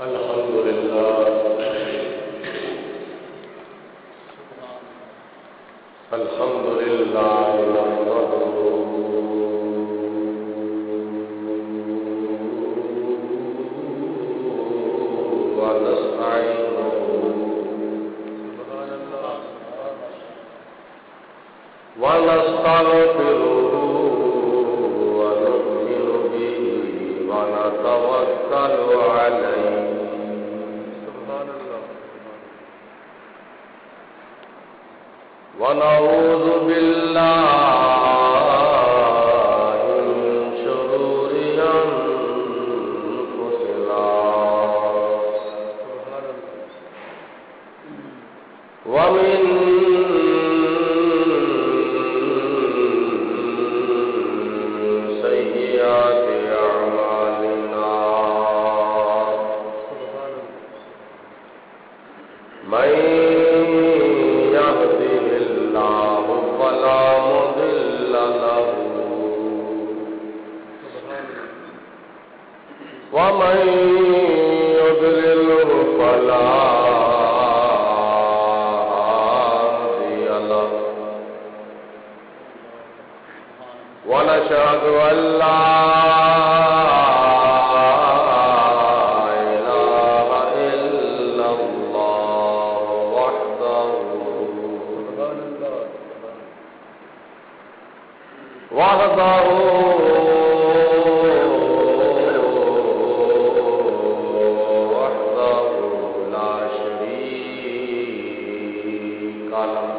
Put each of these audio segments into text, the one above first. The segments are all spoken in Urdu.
الحمد لله الحمد لله نحمده ونستعينه ونستغفره ونؤمن به ونتوكل عليه ونعوذ بالله من شرور أنفسنا ومن سيئات أعمالنا من فلا مضل له ومن يضلله فلا هادي له ونشهد أن لا وحده لا شريك له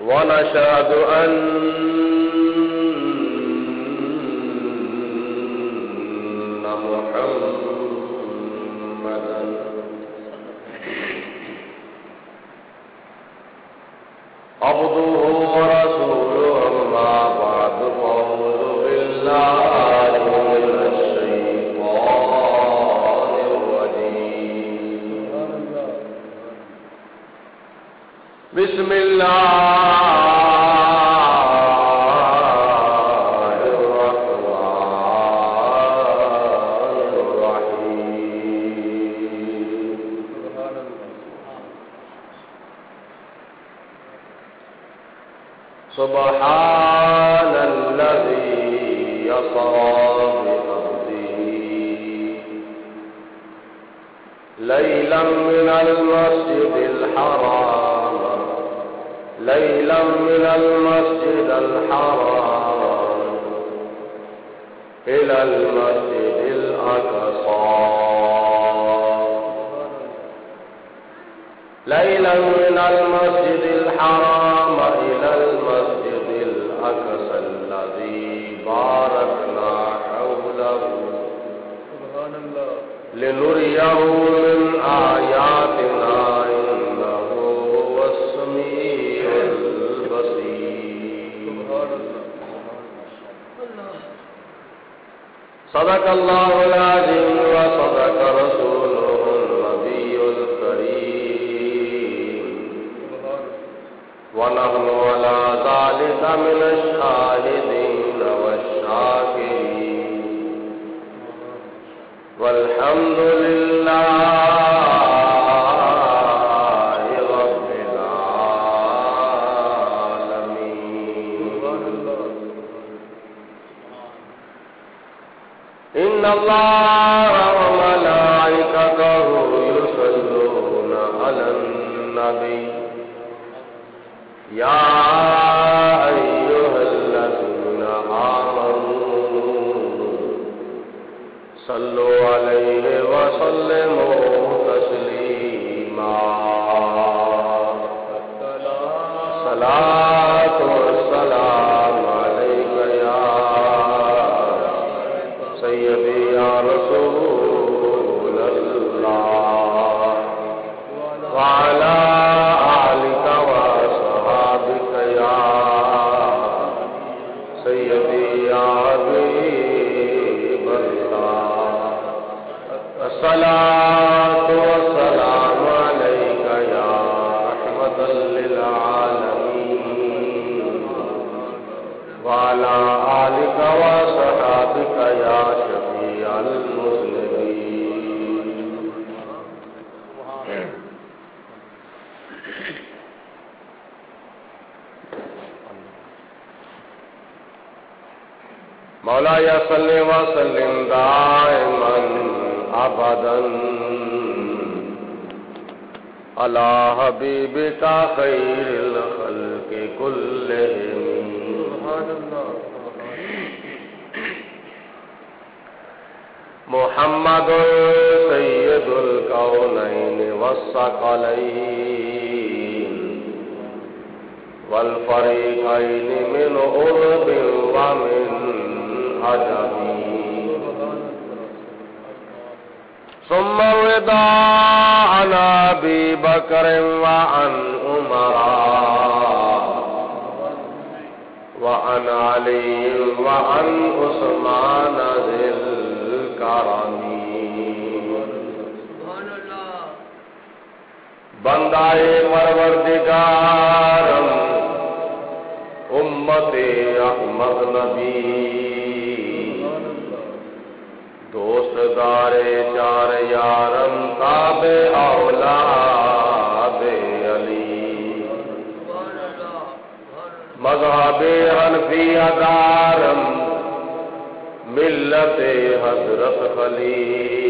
ونشهد أن محمدا عبده ورسوله أما بعد فأعوذ بالله من الشيطان الرجيم بسم الله الرحمن الرحيم سبحان الذي يسرى بعبده ليلا من المسجد الحرام إلى المسجد الأقصى ليلا من المسجد الحرام إلى المسجد الأقصى الذي باركنا حوله لنريه من آياتنا إنه هو السميع البصير صدق الله العظيم وصدق رسوله النبي الكريم ونحن على ذلك من الشاهدين والشاكرين والحمد لله رب العالمين إن الله وملائكته يصلون على النبي يا أيها الذين آمنوا صلوا عليه وسلموا تسليما صلاة والسلام عليك يا سيدي يا رسول الله وعلى آلك وصحابك يا سيدي يا حبيب الله الصلاة والسلام عليك يا رحمة للعالمين وعلى آلك وصحابك يا مولایا صلی وسلم دائما ابدا علی حبیبک خیر الخلق کلہم سبحان اللہ محمد سید الکونین والثقلین والفریقین من عرب ومن عجم ثم الوداع عن ابی بکر وعن عمر وعن علی وعن عثمان ذی بندائے پروردگارم امت احمد نبی دوست دارے چار یارم تابع اولاد علی مذہب حنفی دارم ملت حضرت خلیل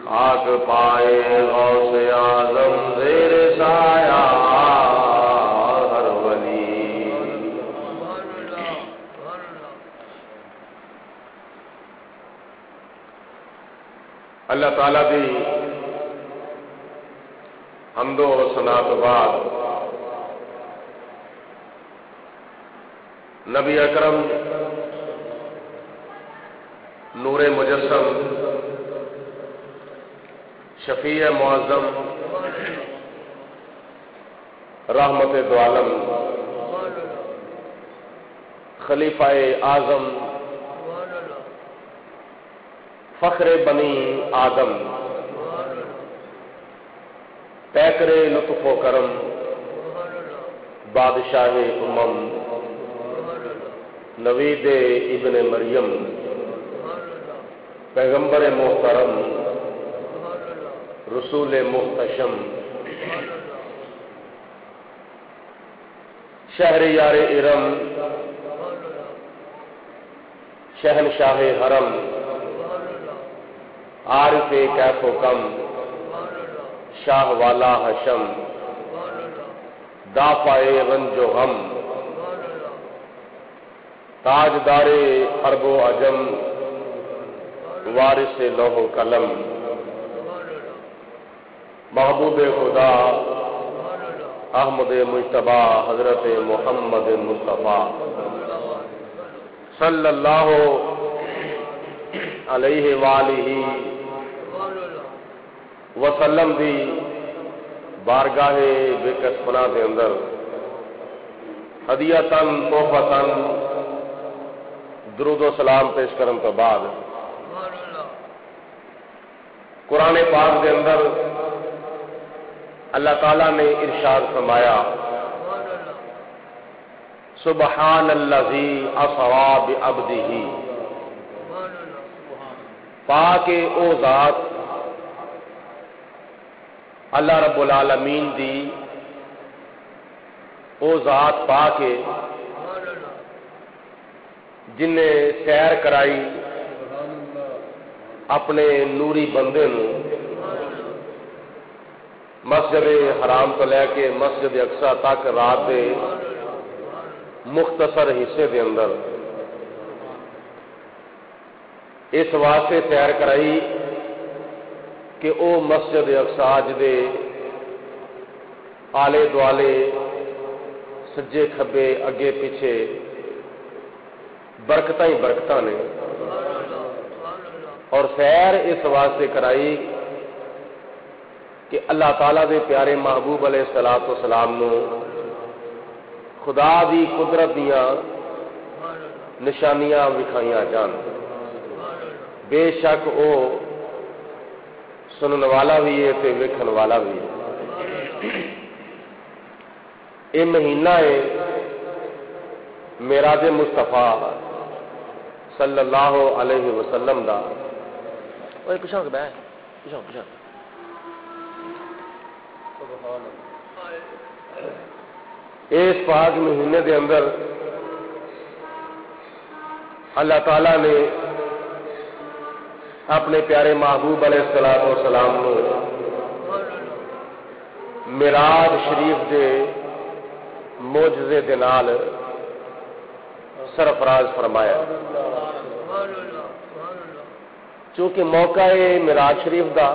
خاک پائے غوث اعظم زیر سایہ ہر ولی اللہ تعالیٰ دی حمد و ثنا تو بعد نبی اکرم نور مجسم شفیع معظم رحمت دو عالم خلیفہ اعظم فخر بنی آدم پیکر لطف و کرم بادشاہ امم نوید ابن مریم پیغمبر محترم رسول محتشم شہریار ارم شہنشاہ حرم عارف کیف و کم شاہ والا حشم دافع رنج و غم تاجدار عرب و عجم وارث لوح و قلم محبوب خدا احمد مجتبی حضرت محمد مصطفیٰ صلی اللہ علیہ وآلہ وسلم دی بارگاہ بکس پناہ دے اندر ہدیتاً تحفتاً درود و سلام پیش کرن تو بعد قرآن پاک دے اندر اللہ تعالیٰ نے ارشاد فرمایا سبحان الذی اسری بعبدہ پاک او ذات اللہ رب العالمین دی او ذات پاک جن نے سیر کرائی اپنے نوری بندے نو مسجد حرام تو لے کے مسجد اقصی تک رات دے مختصر حصے دے اندر اس واسطے سیر کرائی کہ او مسجد اقصی دے آلے دوالے سجے کھبے اگے پیچھے برکتاں ہی برکتاں نے اور سیر اس واسطے کرائی کہ اللہ تعالیٰ دے پیارے محبوب علیہ الصلوۃ والسلام نو خدا دی قدرت دیاں نشانیاں وکھائیاں جان بے شک او سنن والا بھی ہے تے ویکھن والا بھی ہے یہ مہینہ ہے معراج مصطفیٰ صلی اللہ علیہ وسلم دا اوے پیچھے ہو کے بیٹھ پیچھے اس پاک مہینے دے اندر اللہ تعالی نے اپنے پیارے محبوب علیہ الصلوۃ والسلام کو معراج شریف دے معجزے دے نال سرفراز فرمایا، چونکہ موقع ہے معراج شریف دا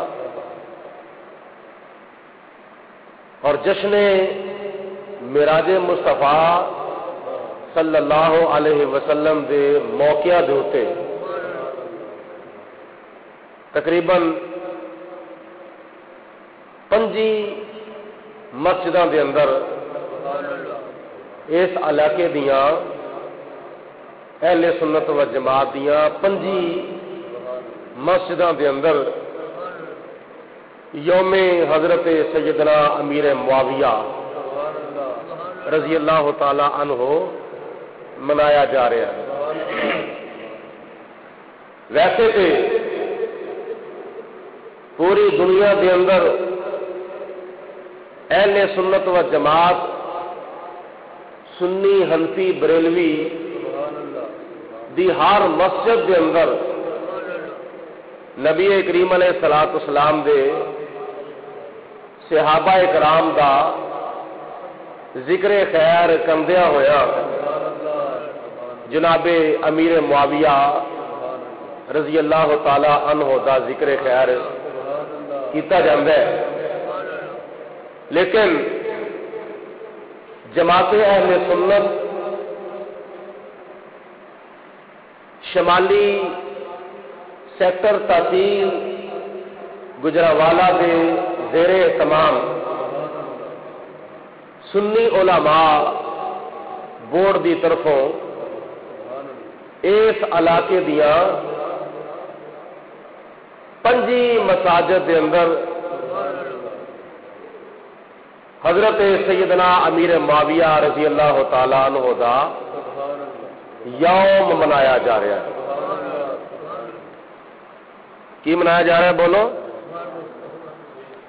اور جشن معراج مصطفیٰ صلی اللہ علیہ وسلم دے موقع دے ہوتے تقریباً 5 مسجداں دے اندر اس علاقے دیاں اہل سنت و جماعت دیاں 5 مسجداں دے اندر یوم حضرت سیدنا امیر معاویہ رضی اللہ تعالی عنہ منایا جا رہا ہے۔ ویسے تو پوری دنیا کے اندر اہل سنت و جماعت سنی حنفی بریلوی دی ہر مسجد کے اندر نبی کریم علیہ الصلوۃ والسلام دے صحابہ کرام دا ذکر خیر کردیا ہویا جناب امیر معاویہ رضی اللہ تعالی عنہ دا ذکر خیر کیتا جاندہ ہے، لیکن جماعت اہل سنت شمالی سیکٹر تحصیل گجرانوالہ کے زیر اہتمام سنی علماء بورڈ دی طرفوں اس علاقے دیا 5 مساجد دے اندر حضرت سیدنا امیر معاویہ رضی اللہ تعالی عنہ دا یوم منایا جا رہا ہے۔ کی منایا جا رہا ہے بولو؟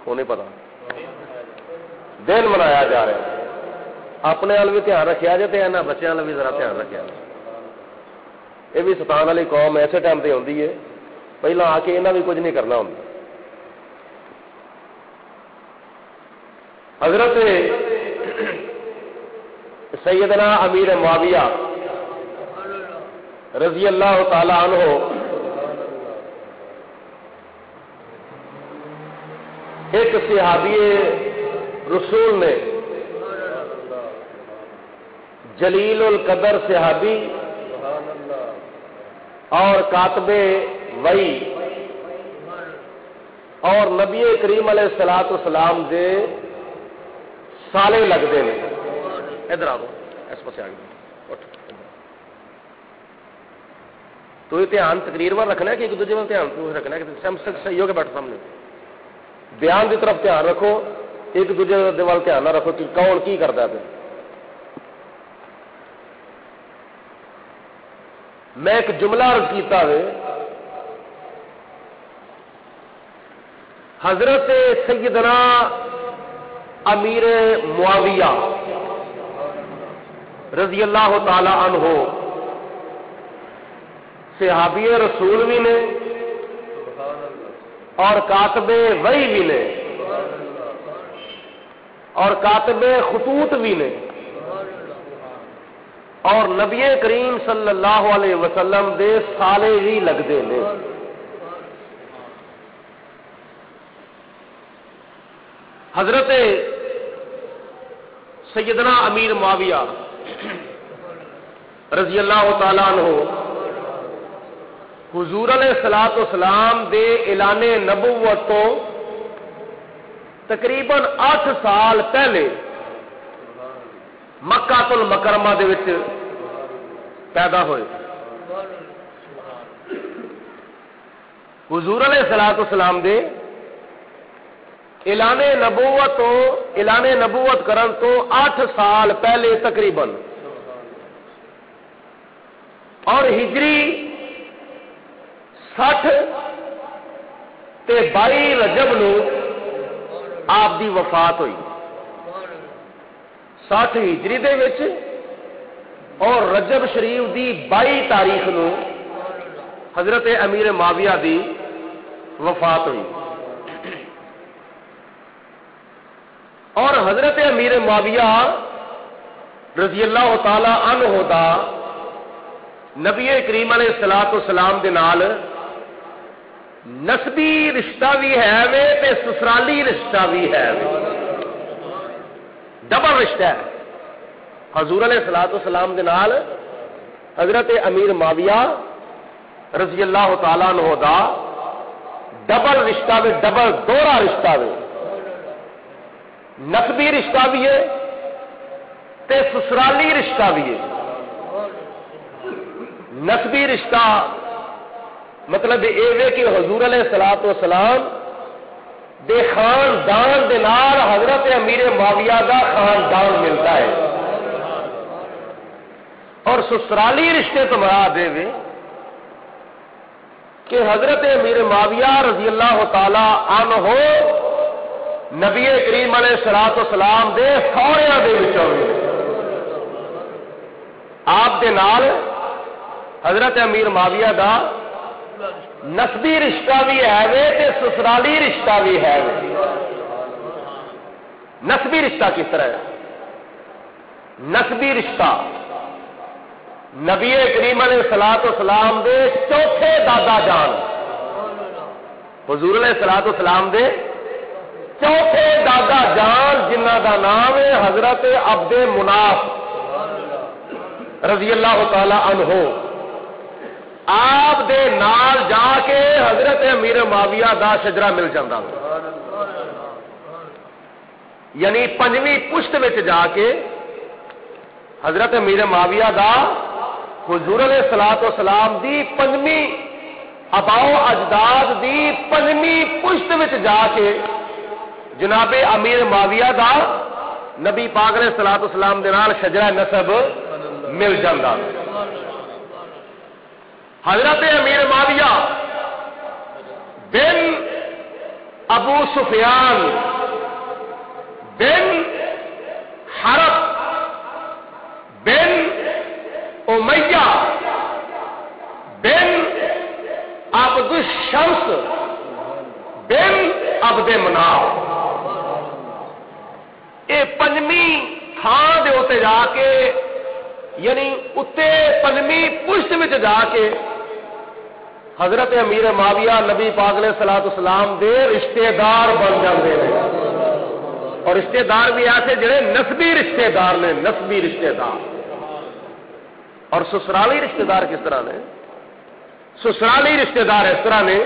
کو نہیں پتا، دن منایا جا رہا ہے۔ اپنے وال بھی دھیان رکھا جائے تو یہاں بچوں بھی ذرا دھیان رکھا جائے۔ یہ بھی ستان والی قوم ایسے ٹائم پہ آتی ہے، پہلے آ کے یہاں بھی کچھ نہیں کرنا ہوں۔ حضرت سیدنا امیر معاویہ رضی اللہ تعالی عنہ ایک صحابی رسول نے جلیل القدر صحابی اور کاتب وحی اور نبی کریم علیہ الصلوۃ والسلام دے سالے لگتے ہیں۔ ادھر آ اس پاس آ گئے تو یہ دھیان تقریر وال رکھنا ہے کہ ایک دوسرے وال دھیان رکھنا ہے کہ صحیح ہو کے بیٹھو سامنے بیان کی طرف دھیان رکھو، ایک دوسرے وال دھیان نہ رکھو کہ کون کی کرتا ہے۔ میں ایک جملہ عرض کیتا ہے، حضرت سیدنا امیر معاویہ رضی اللہ تعالی عنہ صحابی رسول بھی نے اور کاتب وحی بھی نے اور کاتب خطوط بھی نے اور نبی کریم صلی اللہ علیہ وسلم دے سالے ہی لگتے ہیں۔ حضرت سیدنا امیر معاویہ رضی اللہ تعالی عنہ حضور علیہ الصلوۃ والسلام دے اعلان نبوت تو تقریباً 8 سال پہلے مکہ المکرمہ دے وچ پیدا ہوئے۔ حضور علیہ الصلوۃ والسلام دے اعلان نبوت کرن تو 8 سال پہلے تقریباً اور ہجری 60 تے 22 رجب نو آپ دی وفات ہوئی۔ 60 ہجری دے وچ اور رجب شریف دی 22 تاریخ نو حضرت امیر معاویہ دی وفات ہوئی اور حضرت امیر معاویہ رضی اللہ تعالی عنہ دا نبی کریم علیہ الصلوۃ والسلام دے نال نسبی رشتہ بھی ہے وے تے سسرالی رشتہ بھی ہے وے، ڈبل رشتہ ہے حضور علیہ الصلوۃ والسلام دے نال حضرت امیر معاویہ رضی اللہ تعالیٰ عنہ دا ڈبل رشتہ بھی، ڈبل دوہرا رشتہ بھی، نسبی رشتہ بھی ہے تے سسرالی رشتہ بھی ہے۔ نسبی رشتہ مطلب یہ کہ حضور علیہ الصلوۃ والسلام دے خاندان دے نال حضرت امیر معاویہ دا خاندان ملتا ہے، اور سسرالی رشتے تو مراد ہے کہ حضرت امیر معاویہ رضی اللہ تعالی عنہ نبی کریم علیہ الصلوۃ والسلام دے سہریاں دے وچوں آپ دے نال حضرت امیر معاویہ دا نسبی رشتہ بھی ہے وے تے سسرالی رشتہ بھی ہے وے۔ نسبی رشتہ کس طرح ہے؟ نسبی رشتہ نبی کریم علیہ الصلوۃ والسلام دے چوتھے دادا جان حضور علیہ الصلوۃ والسلام دے چوتھے دادا جان جنہ دا نام ہے حضرت عبد مناف رضی اللہ تعالی عنہ، آپ دے نال جا کے حضرت امیر معاویہ دا شجرہ مل جاتا، یعنی 5ویں پشت وچ جا کے حضرت امیر معاویہ دا حضور علیہ الصلوۃ والسلام دی 5ویں آباؤ اجداد دی 5ویں پشت وچ جا کے جناب امیر معاویہ دا نبی پاک علیہ الصلوۃ والسلام دے نال شجرہ نسب مل جاتا۔ حضرت امیر معاویہ بن ابو سفیان بن حرب بن امیہ بن عبد الشمس بن عبد مناف، یہ 5ویں تھان دے اتنے جا کے یعنی اتنے 5ویں پشت میں جا کے حضرت امیر معاویہ نبی پاک علیہ الصلوۃ والسلام دے رشتے دار بن جاتے ہیں، اور رشتے دار بھی ایسے جڑے نسبی رشتے دار نے، نسبی رشتے دار۔ اور سسرالی رشتے دار کس طرح نے؟ سسرالی رشتے دار اس طرح نے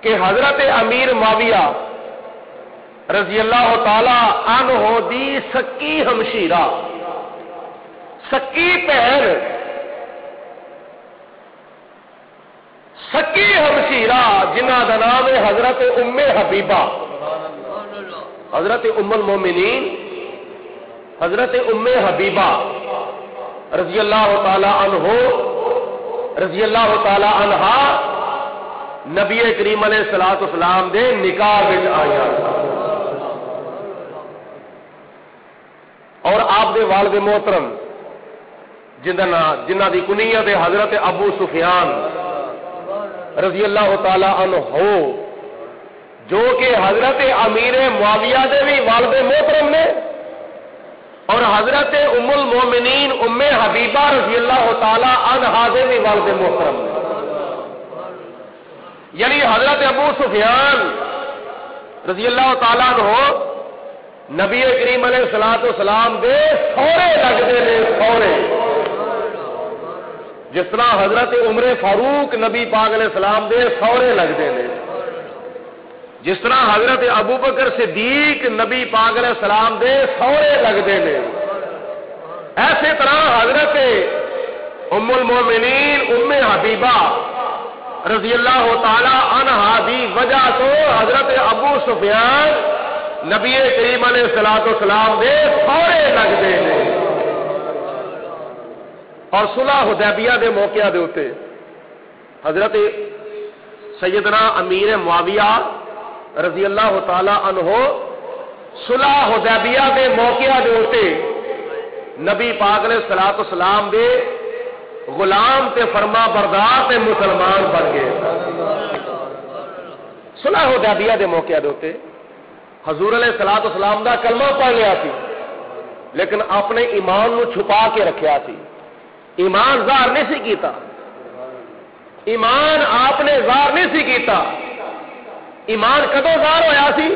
کہ حضرت امیر معاویہ رضی اللہ تعالی عنہ دی سکی ہمشیرہ، سکی پہن، سکی ہمشیرہ جنہ کا نام ہے حضرت ام حبیبہ، حضرت ام المومنین حضرت ام حبیبہ رضی اللہ تعالی عنہ رضی اللہ تعالی عنہا نبی کریم علیہ الصلوۃ والسلام دے نکاح وچ آیا، اور آپ دے والد محترم جنہ دی کنیت ہے حضرت ابو سفیان رضی اللہ تعالی عنہ جو کہ حضرت امیر معاویہ دے بھی والد محترم نے، اور حضرت ام المومنین ام حبیبہ رضی اللہ تعالی عنہا دے بھی والد محترم نے، یعنی حضرت ابو سفیان رضی اللہ تعالی عنہ نبی کریم علیہ الصلوۃ والسلام دے سورے لگتے ہیں، سورے، جس طرح حضرت عمر فاروق نبی پاک علیہ السلام دے سورے لگتے ہیں، جس طرح حضرت ابو بکر صدیق نبی پاک علیہ السلام دے سورے لگتے ہیں، ایسے طرح حضرت ام المومنین ام حبیبہ رضی اللہ تعالی عنہا دی وجہ تو حضرت ابو سفیان نبی کریم علیہ الصلوۃ والسلام دے سورے لگتے ہیں۔ اور صلح حدیبیہ دے موقع دے اوتے حضرت سیدنا امیر معاویہ رضی اللہ تعالی عنہ صلح حدیبیہ دے موقع دے اوتے نبی پاک علیہ الصلوۃ والسلام دے غلام تے فرما بردار تے مسلمان بن گئے. صلح حدیبیہ دے موقع دے اوتے حضور علیہ الصلوۃ والسلام دا کلمہ پڑھ لیا سی لیکن اپنے ایمان نو چھپا کے رکھیا سی. ایمان ظاہر نہیں سی کیتا. ایمان آپ نے ظاہر نہیں سی کیتا. ایمان کدوں ظاہر ہویا سی؟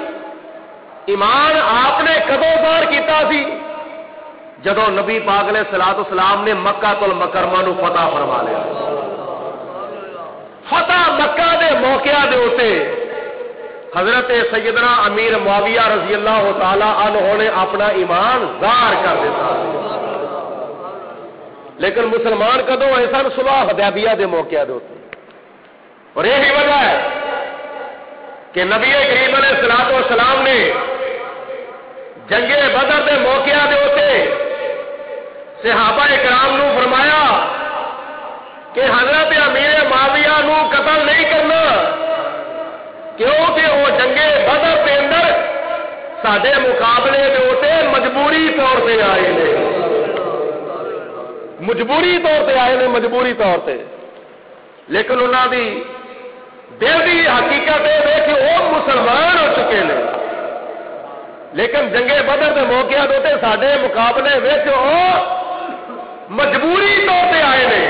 ایمان آپ نے کدوں ظاہر کیتا سی؟ جدوں نبی پاک علیہ الصلوۃ والسلام نے مکہ المکرمہ نو فتح فرما لیا. فتح مکہ دے موقع دے اوتے حضرت سیدنا امیر معاویہ رضی اللہ تعالی عنہ نے اپنا ایمان ظاہر کر دیتا. لیکن مسلمان کدوں ہوئے سن؟ صلح حدیبیہ دے موقع دے اوتے. اور یہی وجہ ہے کہ نبی کریم علیہ الصلوۃ والسلام نے جنگ بدر دے موقع دے اوتے صحابہ کرام نو فرمایا کہ حضرت امیر معاویہ نو قتل نہیں کرنا کیونکہ وہ جنگ بدر کے اندر سارے مقابلے دے اوتے مجبوری طور پہ آئے نے. مجبوری طور پہ آئے نے. مجبوری طور پہ. لیکن انہوں دی دل کی حقیقت یہ ہے کہ وہ مسلمان ہو چکے ہیں لیکن جنگ بدر کے موقع دے سارے مقابلے میں وہ مجبوری طور پہ آئے نے.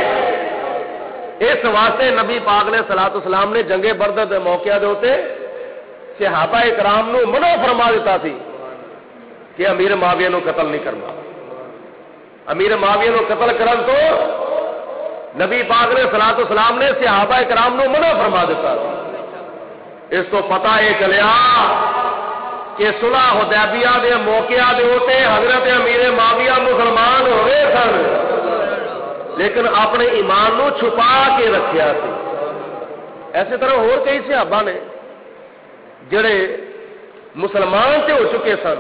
اس واسطے نبی پاک علیہ الصلوۃ والسلام نے جنگ بدر کے موقع دے صحابہ کرام نو منع فرما دیتا سی کہ امیر معاویہ نو قتل نہیں کرنا. امیر معاویہ نو قتل کرن تو نبی پاک علیہ الصلوۃ والسلام نے صحابہ کرام نو منع فرما دیتا سی. اس تو پتہ یہ چلیا کہ صلح حدیبیہ دے موقع دے اوتے حضرت امیر معاویہ مسلمان ہوئے سن لیکن اپنے ایمان نو چھپا کے رکھیا سی. ایسے طرح اور کئی صحابہ نے جڑے مسلمان تے ہو چکے سن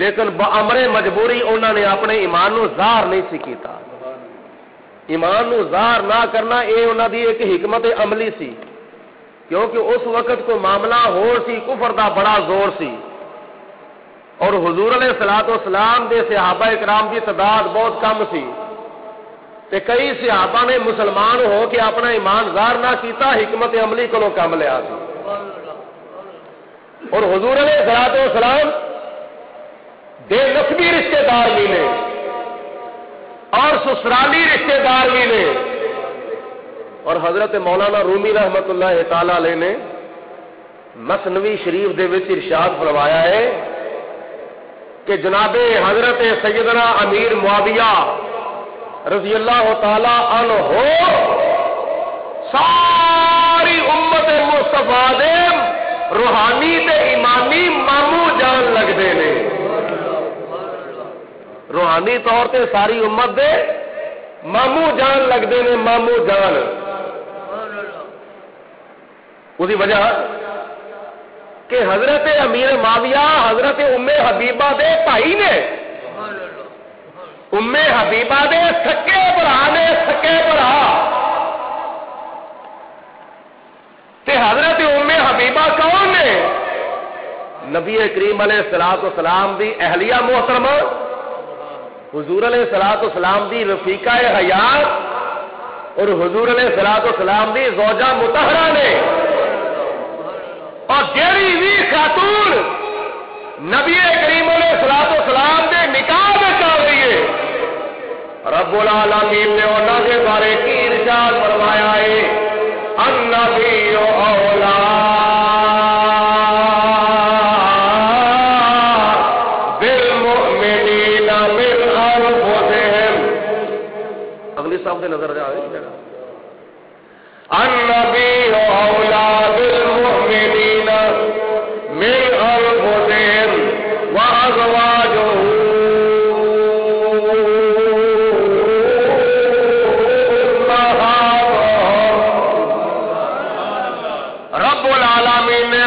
لیکن بامر مجبوری انہوں نے اپنے ایمان نو ظاہر نہیں سی کیتا. ایمان نو ظاہر نہ کرنا یہ انہوں دی ایک حکمت عملی سی کیونکہ اس وقت کو معاملہ ہو سی کفر دا بڑا زور سی اور حضور علیہ الصلوۃ والسلام دے صحابہ کرام کی تعداد بہت کم سی تے کئی صحابہ نے مسلمان ہو کے اپنا ایمان ظاہر نہ کیتا حکمت عملی کو کم لیا سی. اور حضور علیہ الصلوۃ والسلام دے نسبی رشتے دار بھی نے اور سسرالی رشتے دار بھی نے. اور حضرت مولانا رومی رحمت اللہ تعالی علیہ نے مثنوی شریف دے وچ ارشاد فرمایا ہے کہ جناب حضرت سیدنا امیر معاویہ رضی اللہ تعالی عنہ ساری امت مصطفیٰ دے روحانی تے ایمانی مامو جان لگتے ہیں. روحانی طور تے ساری امت دے مامو جان لگتے ہیں. مامو جان اسی وجہ کہ حضرت امیر معاویہ حضرت ام حبیبہ دے بھائی نے. ام حبیبہ دے سکے بھرا نے. سکے بھرا تے حضرت ام حبیبہ کون نے؟ نبی کریم علیہ الصلوۃ والسلام دی اہلیہ محترمہ حضور علیہ الصلوۃ والسلام دی رفیقہ حیات اور حضور علیہ الصلوۃ والسلام دی زوجہ مطہرہ نے. اور جیڑی بھی خاتون نبی کریم علیہ الصلوۃ والسلام دے نکاح میں آ گئی ہے رب العالمین نے انہاں کے بارے کی ارشاد فرمایا ہے النبی اولا بالمؤمنین من انفسہم. اگلی صاحب سے نظر آئے النبی اولا بالمؤمنین من انفسہم وازواجہ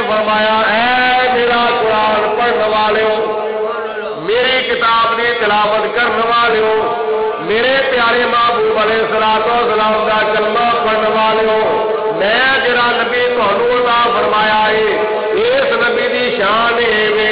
فرمایا اے میرا قرآن پڑھنے والے میری کتاب کی تلاوت کرنے والے میرے پیارے محبوب علیہ الصلوۃ والسلام کا کلمہ پڑھنے والے میں جڑا نبی تھانوں عطا فرمایا ہے اس نبی دی شان ہے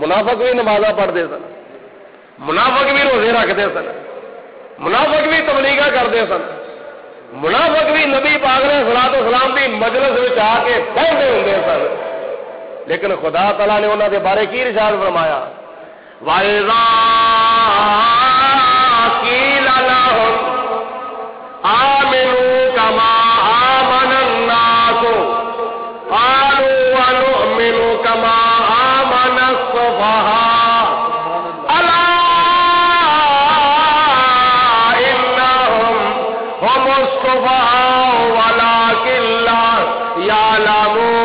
منافق بھی نمازاں پڑھتے سن، منافق بھی روزے رکھتے سن، منافق بھی تبلیغاں کرتے سن، منافق بھی نبی پاک علیہ الصلوۃ والسلام کی مجلس میں آ کے بہتے ہوندے سن، لیکن خدا تعالیٰ نے انہوں کے بارے کی ارشاد فرمایا وَإِذَا قِيلَ لَهُمْ آمِنُوا كَمَا آمَنَ النَّاسُ قَالُوا وَنُؤْمِنُ كَمَا آمَنَ السُّفَهَاءُ أَلَا إِنَّهُمْ هُمُ السُّفَهَاءُ وَلَكِنْ لَا يَعْلَمُونَ۔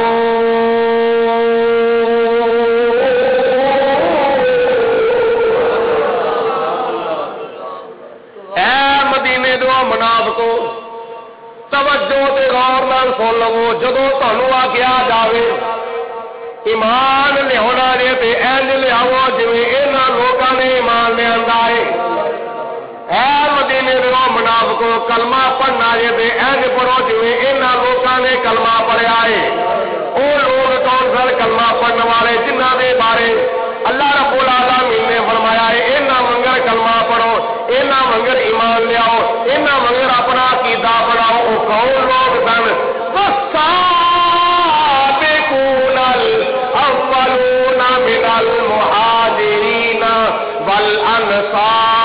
منافقو توجہ تے غور نال سن لو، جدوں تانوں آکھیا جاوے ایمان لیاونا جے تے انج لیاؤ جویں انہاں لوکاں نے ایمان لیاندا ہے۔ اے مدینے دے منافقو کلمہ پڑھنا جے تے انج پڑھو جویں انہاں لوکاں نے کلمہ پڑھیا ہے۔ او لوگ کون سن کلمہ پڑھن والے جنہاں دے بارے اللہ رب العالمین نے فرمایا ہے انہاں منگر کلمہ پڑھو، انہاں منگر ایمان لیاؤ، انہاں منگر اپنا عقیدہ بناؤ۔ وہ کون لوگ سن؟ والسابقون الاولون من المہاجرین والانصار۔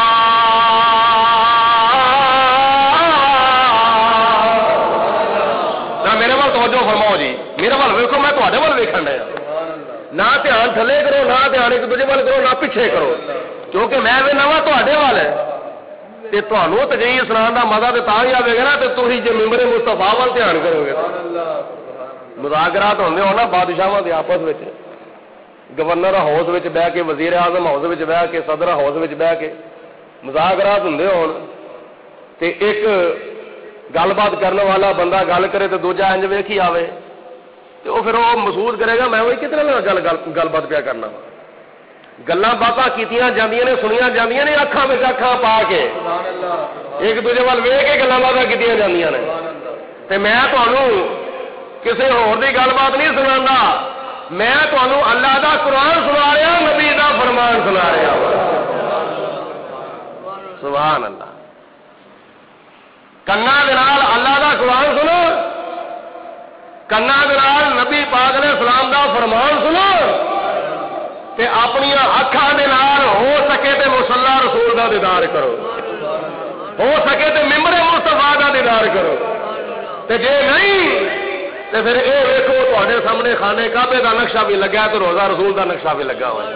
میرے وال توجہ فرماؤ جی، میرے وال ویکھو، میں تواڈے وال ویکھن ڈیا، نہ دھیان تھلے کرو، نہ دھیان ایک دوجے وال کرو، نہ پیچھے کرو، کیونکہ میں بھی نواں تواڈے وال ہے تے تانوں تجوید سنان دا مزہ تے تاں ہی آوے گا نا تے تسی جے ممبر مصطفیٰ وال دھیان کرو گے۔ مذاکرات ہوندے ہو نا بادشاہاں دے آپس وچ، گورنر ہاؤس وچ بیٹھ کے، وزیر اعظم ہاؤس وچ بیٹھ کے، صدر ہاؤس وچ بیٹھ کے مذاکرات ہوندے ہون تے ایک گل بات کرنے والا بندہ گل کرے تے دوجا انج ویکھی آوے تے او پھر او محسوس کرے گا میں وہی کتنے گل بات پیا کرنا وا۔ گلاں باتاں کیتیاں جاندیاں نے، سنیاں جاندیاں نے اکھاں وچ اکھاں پا کے، ایک دوجے وال ویکھ کے گلاں باتاں کیتیاں جاندیاں نے تے میں تانوں کسے ہور دی گل بات نہیں سناندا، میں تانوں اللہ دا قرآن سنا رہا، نبی دا فرمان سنا رہا۔ سبحان اللہ۔ کنا دے نال اللہ دا قرآن سنو، کنا دے نال نبی پاک علیہ السلام دا فرمان سنو تے اپنی اکھاں دے نال ہو سکے تے مصلی رسول دا دیدار کرو، ہو سکے تے ممبر مصطفیٰ دا دیدار کرو، تے جے نہیں تے پھر اے ویکھو تواڈے سامنے خانے کعبے دا نقشہ بھی لگا تے روزہ رسول دا نقشہ بھی لگا ہوا ہے۔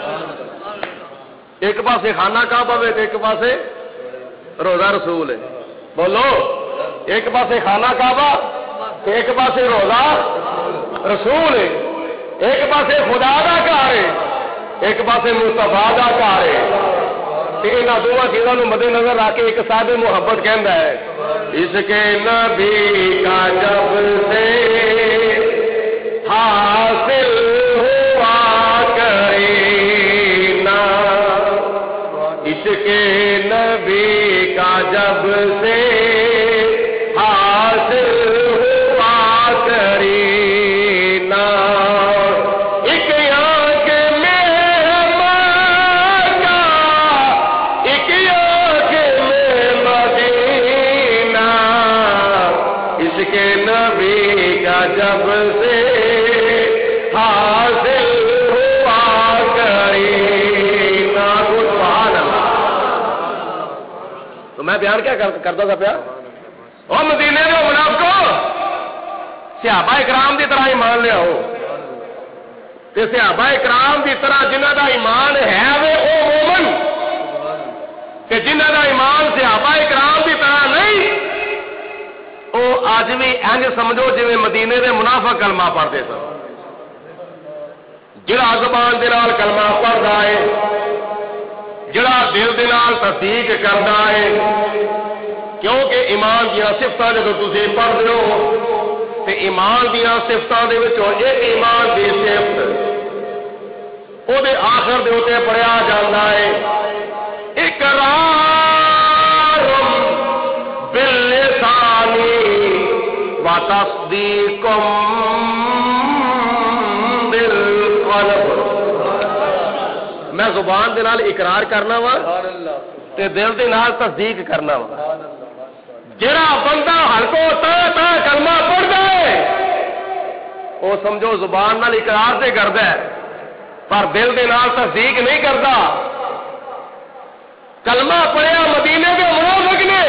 ایک پاسے خانہ کعبہ تے ایک پاسے روزہ رسول ہے، بولو، ایک پاسے خانہ کعبہ تے ایک پاسے روزہ رسول ہے، ایک پاسے خدا دا گھر ہے، ایک پاسے مصطفیٰ دا گھر ہے، تے انہاں دونوں چیزاں نوں مد نظر رکھ کے ایک صاحب محبت کہندا ہے اس کے نبی کا جب سے حاصل ہوا کرینا، اس کے نبی کا جب سے حاصل ہوا کرینا، ایک آنکھ میں مکہ، ایک آنکھ میں مدینہ، اس کے نبی کا جب سے حاصل ہوا کرینا۔ سبحان اللہ۔ تو میں بیان کیا کرتا تھا پیا؟ اور مدینے میں منافقو صحابہ کرام دی طرح ایمان لے آؤ، تے صحابہ کرام دی طرح جنہ دا ایمان ہے وے او مومن، تے جنہ دا ایمان صحابہ کرام دی طرح نہیں او اج بھی انج سمجھو جویں مدینے دے منافق کلمہ پڑھتے سن۔ جڑا زبان دے نال کلمہ پڑھدا ہے، جڑا دل دے نال تصدیق کردا ہے، کیونکہ ایمان دیا صفتاں جدوں تسی پڑھدے ہو تے ایمان دیا صفتاں دے وچوں ایک ایمان دی صفت او دے آخر دے اوتے پڑھیا جاندا ہے اقرار باللسان و تصدیق بالقلب۔ میں زبان دے نال اقرار کرنا وا تے دل دے نال تصدیق کرنا وا جڑا بندہ ہلکو تا کلمہ پڑھدا ہے وہ سمجھو زبان نال اقرار تے کردا ہے پر دل دے نال تصدیق نہیں کرتا کلمہ پڑھیا مدینے کے منافق نے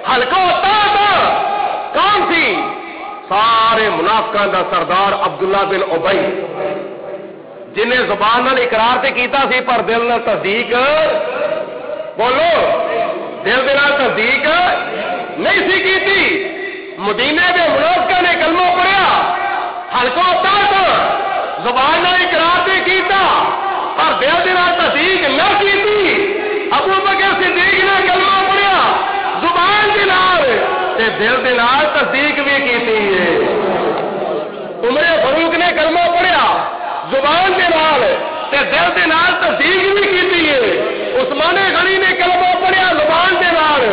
ہلکا ہوتا کون سی سارے منافقاں دا سردار عبداللہ بن ابی جنہیں زبان نال اقرار تے کیتا سی پر دل نال تصدیق بولو دل دے نال تصدیق نہیں سی کیتی مدینے کے منافقاں نے کلمہ پڑھیا ہلکا ہوتا زبان نال اقرار تے کیتا پر دل دے نال تصدیق نہ کیتی ابو بکر صدیق نے کلمہ پڑھیا زبان دے نال تے دل دے نال تصدیق بھی کیتی ہے عمر فاروق نے کلمہ پڑھیا زبان دے نال تے دل دے نال تصدیق بھی کیتی ہے عثمان غنی نے کلمہ پڑھیا زبان دے نال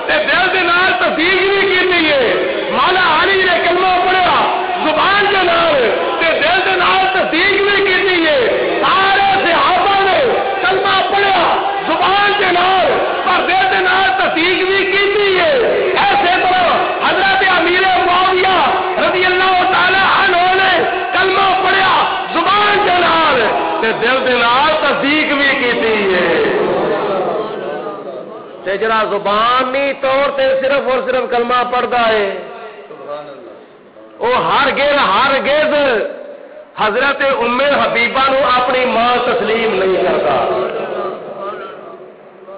تے دل دے نال تصدیق بھی کیتی ہے مولا علی نے کلمہ پڑھیا زبان دے نال تے دل دے نال تصدیق بھی کیتی ہے سارے صحابہ نے کلمہ پڑھیا زبان کے نال پر دل کے نال تصدیق بھی کیتی ہے ایسے طرح حضرت امیر معاویہ رضی اللہ تعالی عنہ نے کلمہ پڑھیا زبان کے نال تے دل کے نال تصدیق بھی کیتی ہے تے جڑا زبانی طور تے صرف اور صرف کلمہ پڑھدا ہے وہ ہرگز حضرت ام حبیبہ نو اپنی ماں تسلیم نہیں کرتا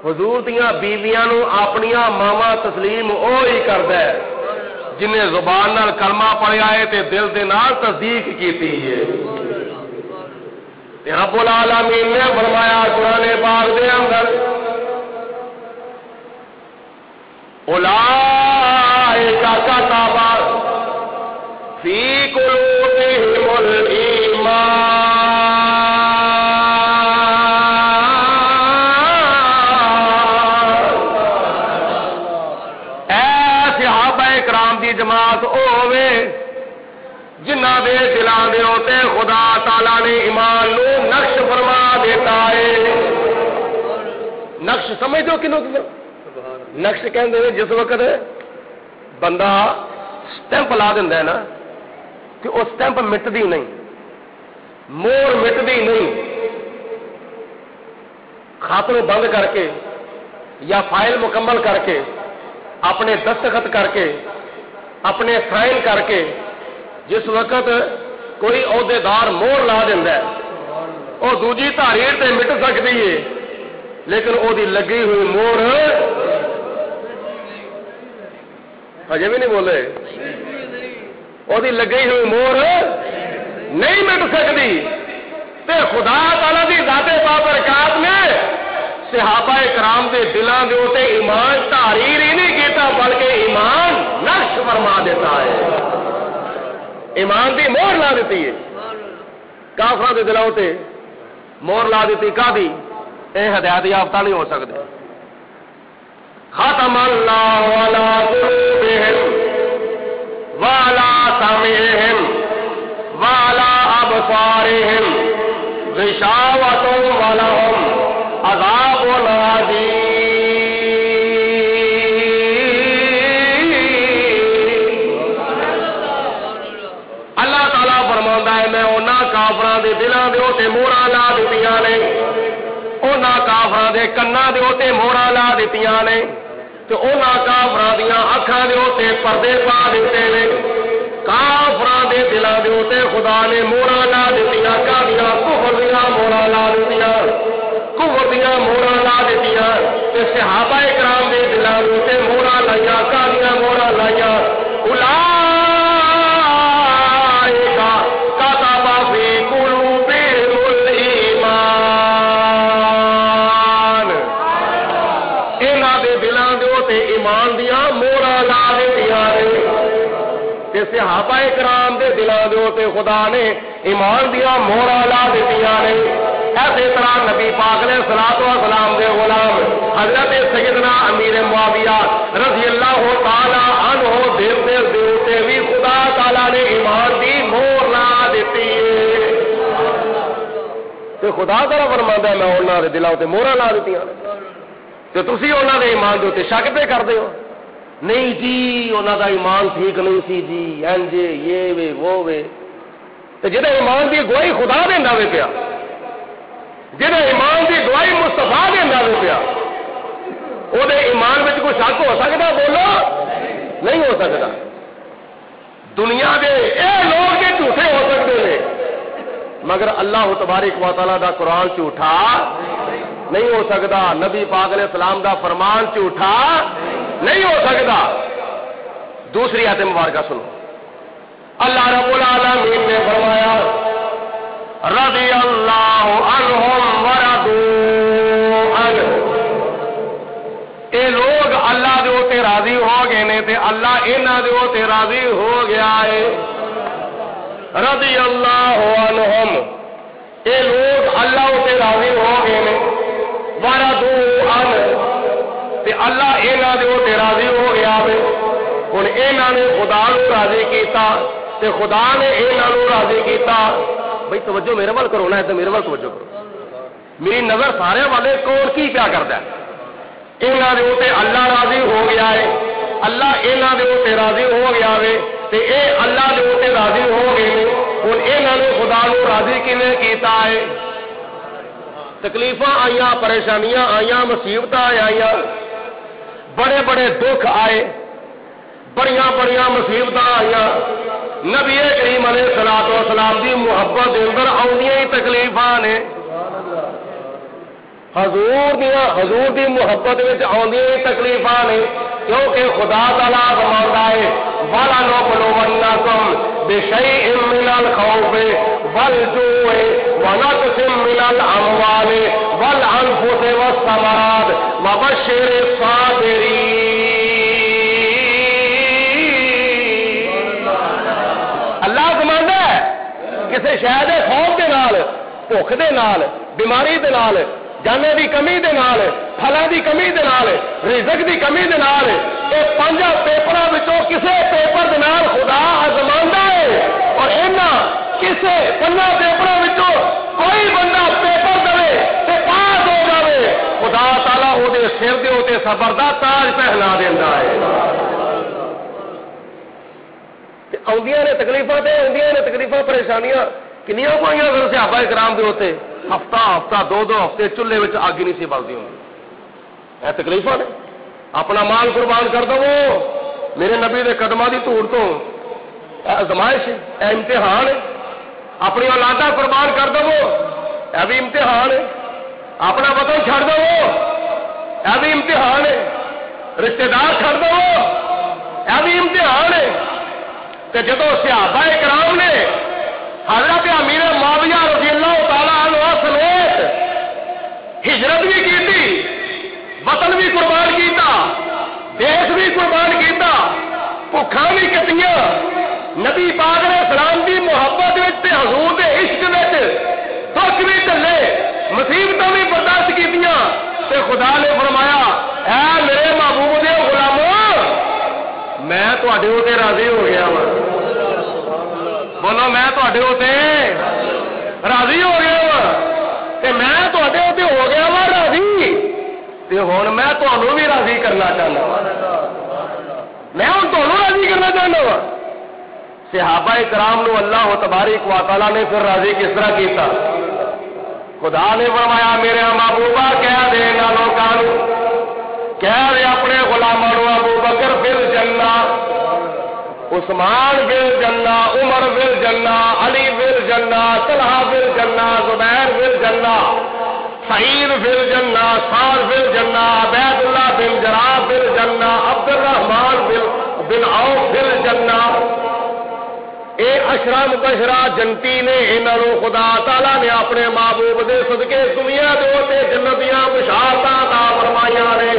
حضور دیاں بیویاں نو اپنیاں ماواں تسلیم وہی کردا ہے جنہیں زبان نال کلمہ پڑھیا ہے تے دل دے نال تصدیق کیتی ہے تے رب العالمین نے فرمایا قرآن پاک دے اندر اولئک کتب فی قلوبہم جماعت ہوے جنہ دے دلاں دے اوتے خدا تعالی نے ایمان نو نقش فرما دیتا ہے نقش سمجھ دو کنوں نقش کہندے نے جس وقت بندہ سٹیمپ لا دیندا ہے نا کہ وہ سٹیمپ مٹدی نہیں مور مٹدی نہیں خط نو بند کر کے یا فائل مکمل کر کے اپنے دستخط کر کے اپنے سائن کر کے جس وقت کوئی عہدیدار مور لا دینا ہے وہ دوجی تحریر تے مٹ سکتی ہے لیکن وہ لگی ہوئی مور اجے بھی نہیں بولے وہ لگی ہوئی مور نہیں مٹ سکتی تے خدا تعالی دی ذات بابرکات نے صحابہ کرام دے دلاں دے اوتے ایمان تحریر ہی نہیں کیتا بلکہ ایمان نقش فرما دیتا ہے ایمان دی مہر لا دیتی ہے کافراں دے دلاں تے مہر لا دیتی کادی اے ہدایت یافتہ نہیں ہو سکدے ختم اللہ علی قلوبہم وعلی سمعہم وعلی ابصارہم غشاوۃ ولہم عذاب اللہ تعالیٰ فرماتا ہے میں انہاں کافراں دے دلاں دے اوتے موہراں لا دتیاں نے انہاں کافراں دے کناں دے اوتے موہراں لا دتیاں نے تے انہاں کافراں دیاں اکھاں دے اوتے پردے پا دتے نے کافراں دے دلاں دے اوتے خدا نے موہراں لا دتیاں کافراں کفر دیاں موہراں لا دتیاں کفر دیاں موہراں لا دتیاں تے صحابہ کرام دے دلاں دے اوتے موہراں لائیاں کافراں موہراں لائیاں صحابہ کرام دے دلاں دے اوتے خدا نے ایمان دیا موہراں لا دتیاں نے ایسے طرح نبی پاک علیہ الصلوۃ والسلام دے غلام حضرت سیدنا امیر معاویہ رضی اللہ تعالی عنہ دے اوتے بھی خدا تعالی نے ایمان دی مہر لا دتی ہے تو تے خدا تعالی فرماندا ہے میں انہاں دے دلاں تے مہراں لا دتیاں تے تسی انہاں دے ایمان دے تے شک پہ کردے ہو نہیں جی انہاں دا ایمان ٹھیک نہیں سی جی انج یہ وے وہ وے تے جہاں ایمان دی گواہی خدا دیندا وے پیا جہاں ایمان دی گواہی مصطفیٰ دیندا وے پیا وہ ایمان میں کوئی شک ہو سکتا بولو نہیں ہو سکتا دنیا کے اے لوگ کے جھوٹے ہو سکتے ہیں مگر اللہ تبارک و تعالیٰ دا قرآن جھوٹا نہیں ہو سکتا نبی پاک علیہ السلام دا فرمان جھوٹا نہیں ہو سکتا دوسری آیت مبارکہ سنو اللہ رب العالمین نے فرمایا رضی اللہ عنہم ورضوا عنہ اے لوگ اللہ دے اوتے راضی ہو گئے نے تے اللہ انہاں دے اوتے راضی ہو گیا ہے رضی اللہ عنہم اے لوگ اللہ اوتے راضی ہو گئے نے ورضوا عنہ تے اللہ انہاں دے اوتے راضی ہو گیا ہے ہن انہاں نے خدا نو راضی کیتا تے خدا نے انہاں نو راضی کیتا بھئی توجہ میرے وال کرو نا تے میرے وال توجہ کرو میری نظر سارے والے کون کی کیا کردا ہے انہاں دے اوتے اللہ راضی ہو گیا ہے اللہ انہاں دے اوتے راضی ہو گیا ہے تے اے اللہ دے اوتے راضی ہو گئے نے ہن انہاں نے خدا نو راضی کیویں کیتا ہے تکلیفاں آئیاں پریشانیاں آئیاں مصیبتاں آئیاں بڑے بڑے دکھ آئے بڑیاں بڑیاں مصیبتاں آئیاں نبی کریم علیہ الصلوۃ والسلام دی محبت دے اندر آؤندیاں ہی تکلیفاں نے حضور دی محبت وچ آؤندیاں ہی تکلیفاں نے کیونکہ خدا تعالیٰ فرماتا ہے وَلَنُبْلُوَنَّكُمْ بِشَيْءٍ مِّنَ الْخَوْفِ وَالْجُوعِ وَنَقْصٍ مِّنَ الْأَمْوَالِ وَالْأَنفُسِ وَالثَّمَرَاتِ وَبَشِّرِ الصَّابِرِينَ اللہ فرماتا ہے کسی شے دے خوف دے نال بھوک دے نال بیماری دے نال جانے دی کمی دے نال پھلاں دی کمی دے نال رزق دی کمی دے نال اے پنج پیپراں وچوں کسے پیپر دے نال خدا آزماندا ہے اور انہاں کسے پنج پیپراں وچوں کوئی بندہ پیپر دے تے پاس ہو جاوے خدا تعالیٰ او دے سر دے اوتے صبر دا تاج پہنا دیندا ہے تے اوندیاں نے تکلیفاں تے اوندیاں نے تکلیفاں پریشانیاں کنیاں کوئیاں پھر صحابہ کرام دے ہوتے ہفتہ ہفتہ دو ہفتے چولہے وچ اگ نہیں سی بلدی ہوں اے تکلیفاں نے اپنا مال قربان کر دو میرے نبی دے قدماں دی دھوڑ تو اے آزمائش اے امتحان ہے اپنی اولاداں قربان کر دو اے بھی امتحان ہے اپنا وطن چھڑ دو اے بھی امتحان ہے رشتہ دار چھڑ دو اے بھی امتحان ہے تے جدوں صحابہ کرام نے حضرت امیر معاویہ رضی اللہ تعالیٰ عنہ سمیت ہجرت بھی کی تھی وطن بھی قربان کیتا دیش بھی قربان کیتا بھوکھاں بھی کٹیاں نبی پاک علیہ السلام دی محبت وچ تے حضور دے عشق وچ دکھ بھی چلے مصیبتاں بھی برداشت کیتیاں تے خدا نے فرمایا اے میرے محبوب دے غلامو میں تہاڈے اوتے راضی ہو گیا وا بولو میں تہاڈے اوتے راضی ہو گیا وا تے میں تہاڈے اوتے ہو گیا وا راضی تے ہن میں تہانوں بھی راضی کرنا چاہنا وا میں ہن تہانوں راضی کرنا چاہنا وا صحابہ کرام نو اللہ تبارک و تعالیٰ نے پھر راضی کس طرح کیتا خدا نے فرمایا میرے محبوبہ کہہ دے انہاں لوکاں نو کہہ دے اپنے غلاماں نو ابو بکر فی الجنہ عثمان فی الجنہ عمر فی الجنہ علی فی الجنہ طلحہ فی الجنہ زبیر فی الجنہ سعید فی الجنہ سعد فی الجنہ عبید اللہ بن جراح فی الجنہ عبد الرحمن بن عوف فی الجنہ اے اشرا مبشرہ جنتی نے انہاں نو خدا تعالیٰ نے اپنے محبوب دے صدقے دنیا دے تے جنتیاں بشارتاں عطا فرمائیاں نے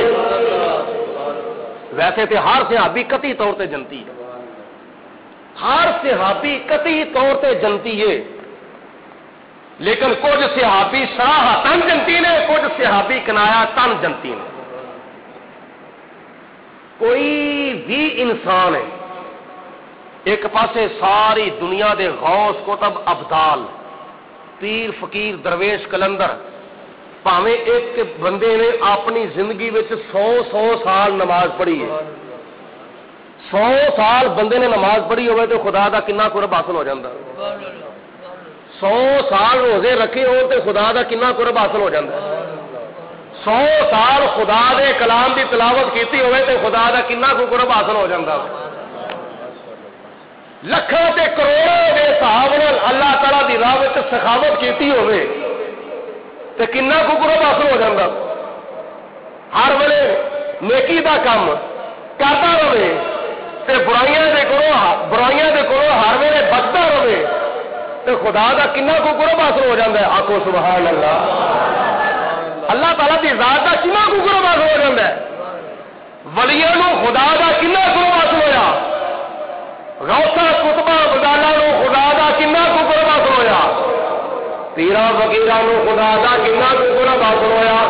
ویسے تے ہر صحابی قطعی طور تے جنتی ہے ہر صحابی قطعی طور تے جنتی ہے لیکن کچھ صحابی صراحتاً جنتی نے کچھ صحابی کنایا تن جنتی نے کوئی بھی انسان ہے ایک پاسے ساری دنیا دے غوث کتب ابدال پیر فقیر درویش کلندر پاویں ایک بندے نے اپنی زندگی وچ 100 سال نماز پڑھی ہے، 100 سال بندے نے نماز پڑھی ہوئے تو خدا دا کنا قرب حاصل ہو جاتا، 100 سال روزے رکھے ہو تو خدا دا کنا قرب حاصل ہو جاتا، 100 سال خدا دے کلام دی تلاوت کیتی ہوئے تو خدا دا کنا قرب حاصل ہو جاتا، لکھاں تے کروڑوں دے حساب نال اللہ تعالی دی راہ وچ سخاوت کیتی ہوئے تے کنا قرب حاصل ہو جاتا، ہر ویلے نیکی دا کام کرتا رہے تے برائیاں دے کولوں ہر ویلے بچتا رہے تے خدا دا کنا قرب حاصل ہو جاتا ہے، آکھو سبحان اللہ، اللہ تعالیٰ دی ذات دا کنا قرب حاصل ہو جاتا ہے، ولیاں نو خدا دا کنا قرب حاصل ہویا، غوثاں کتباں بدالاں نو خدا دا کنا قرب حاصل ہویا، پیراں فقیراں نو خدا دا کنا قرب حاصل ہویا،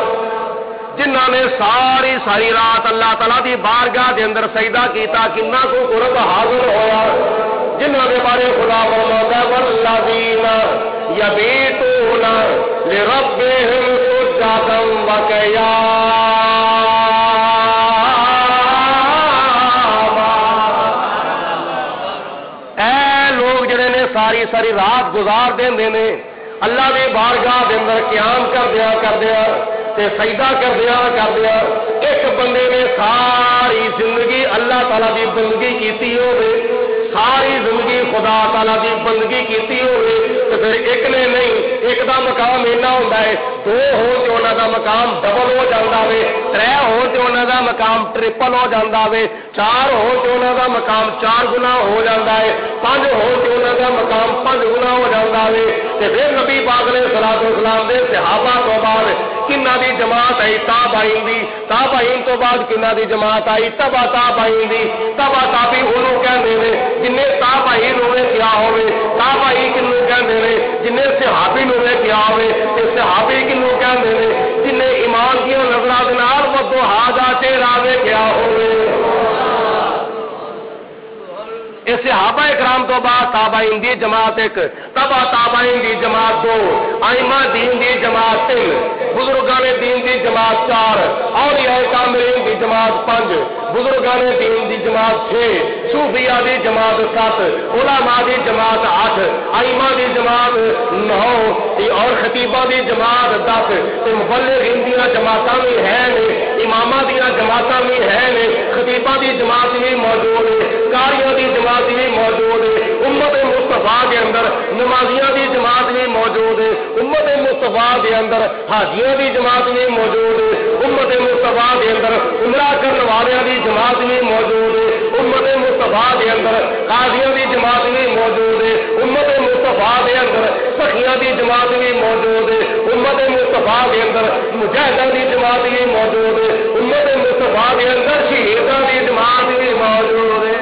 جنہاں نے ساری رات اللہ تعالیٰ دی بارگاہ دے اندر سجدہ کیتا کنا کو قرب حاصل ہویا، جنہاں دے بارے خدا فرماتا ہے والذین یبیتون لربہم سجدا وقیاما، اے لوگ جڑے نے ساری رات گزار دیندے نے اللہ دی بارگاہ دے اندر قیام کردیا تے سجدہ کردیا ایک بندے نے ساری زندگی اللہ تعالیٰ دی بندگی کیتی ہوئے، ساری زندگی خدا تعالیٰ دی بندگی کیتی ہوئے تو پھر ایک نے نہیں، ایک دا مقام اینا ہوتا ہے، 2 ہو تو انہوں دا مقام ڈبل ہو جاتا ہے، 3 ہو تو انہوں دا مقام ٹرپل ہو جاتا ہے، 4 ہو تو انہوں دا مقام 4 گنا ہو جاتا ہے، 5 ہو تو انہوں دا مقام 5 گنا ہو جاتا ہے، تے پھر نبی پاک نے صلاۃ والسلام دے صحابہ تو بعد کنہ دی جماعت آئی تابعین تو بعد کنہ دی جماعت آئی تبع تابعین دی، تبع تابعین انہوں کہندے نے جنہیں تابعین ہوئے کیا ہوئے، تابعین کنوں کہندے نے جنہیں صحابی ہوئے کیا ہوئے، تے صحابی کنوں کہندے نے جنہیں ایمان کی نظراں دے نال ودو حاجا چہرہ ویکھیا ہوئے، اس صحابہ اکرام تو بعد تابعین دی جماعت 1، تبع تابعین دی جماعت 2، ائمہ دین دی جماعت 3، بزرگان دین دی جماعت 4، اولیاء کاملین دی جماعت 5، بزرگان دین دی جماعت 6، صوفیاء دی جماعت 7، علماء دی جماعت 8، ائمہ دی جماعت 9 اور خطیباں دی جماعت 10، تے مبلغین دی جماعتاں بھی ہیں نے، اماماں دی جماعتاں بھی ہیں نے، خطیباں دی جماعت بھی موجود ہے، قاریاں دی جماعت بھی موجود ہے، امت مصطفیٰ کے اندر نمازیاں دی جماعت بھی موجود ہے، امت مصطفیٰ کے اندر حاجیاں دی جماعت بھی موجود ہے، امت مصطفیٰ کے اندر عمرہ کرنے والیاں دی جماعت بھی موجود ہے، امت مصطفیٰ کے اندر قاضیاں دی جماعت بھی موجود ہے، امت مصطفیٰ کے اندر سخیاں دی جماعت بھی موجود ہے، امت مصطفیٰ کے اندر مجاہداں دی جماعت بھی موجود ہے، امت مصطفیٰ کے اندر شہیداں دی جماعت بھی موجود ہے،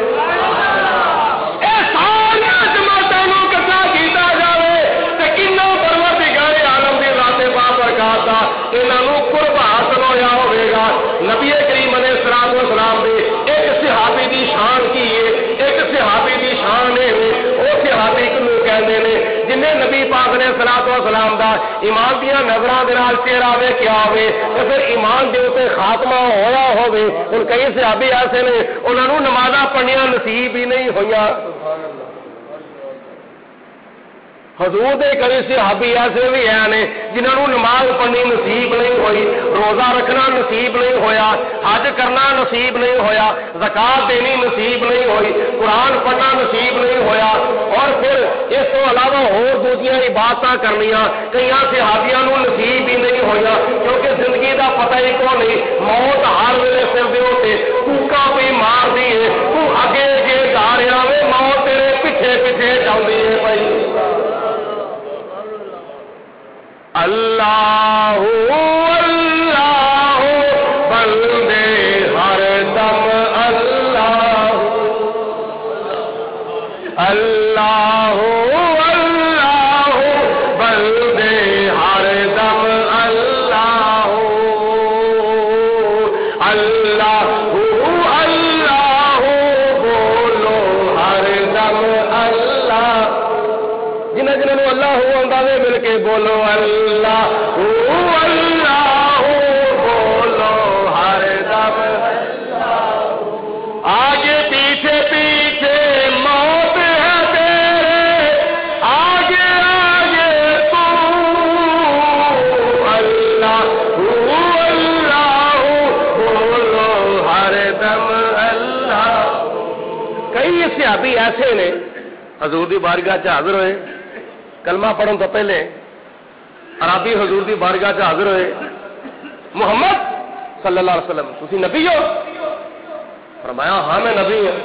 قرب حاصل ہویا ہوئے گا۔ نبی کریم علیہ الصلوۃ والسلام نے ایک صحابی دی شان کی ہے، ایک صحابی دی شان ہے، وہ صحابی کیوں کہندے نے جنہیں نبی پاک نے الصلوۃ والسلام دا ایمان دیاں نظراں دے نال چہرہ ویکھیا ہوئے تے پھر ایمان دے اوتے خاتمہ ہویا ہوئے۔ ہن کئی صحابی ایسے نے انہاں نوں نمازاں پڑھنیاں نصیب ہی نہیں ہوئیاں، حضور دے کئی صحابی ایسے بھی ہیں جنہوں نے نماز پڑھنی نصیب نہیں ہوئی، روزہ رکھنا نصیب نہیں ہویا، حج کرنا نصیب نہیں ہویا، زکات دینی نصیب نہیں ہوئی، قرآن پڑھنا نصیب نہیں ہویا، اور پھر اس تو علاوہ اور دوسری عبادتاں کرنیاں کئی صحابیاں نوں نصیب ہی نہیں ہویا، کیونکہ زندگی دا پتہ ہی کو نہیں، موت ہر ویلے سر دے اوتے کوکا بھی مار دی ہے، تو اگے اگے جا رہا وے موت تیرے پیچھے پیچھے جاندی ہے بھائی۔ اللہ اللہ بندے ہر دم اللہ اللہ اللہ بندے ہر دم اللہ صحابی ایسے نے حضور دی بارگاہ چ حاضر ہوئے کلمہ پڑھن تو پہلے عربی حضور دی بارگاہ چ حاضر ہوئے محمد صلی اللہ علیہ وسلم تسی نبی ہو؟ فرمایا ہاں میں نبی ہوں.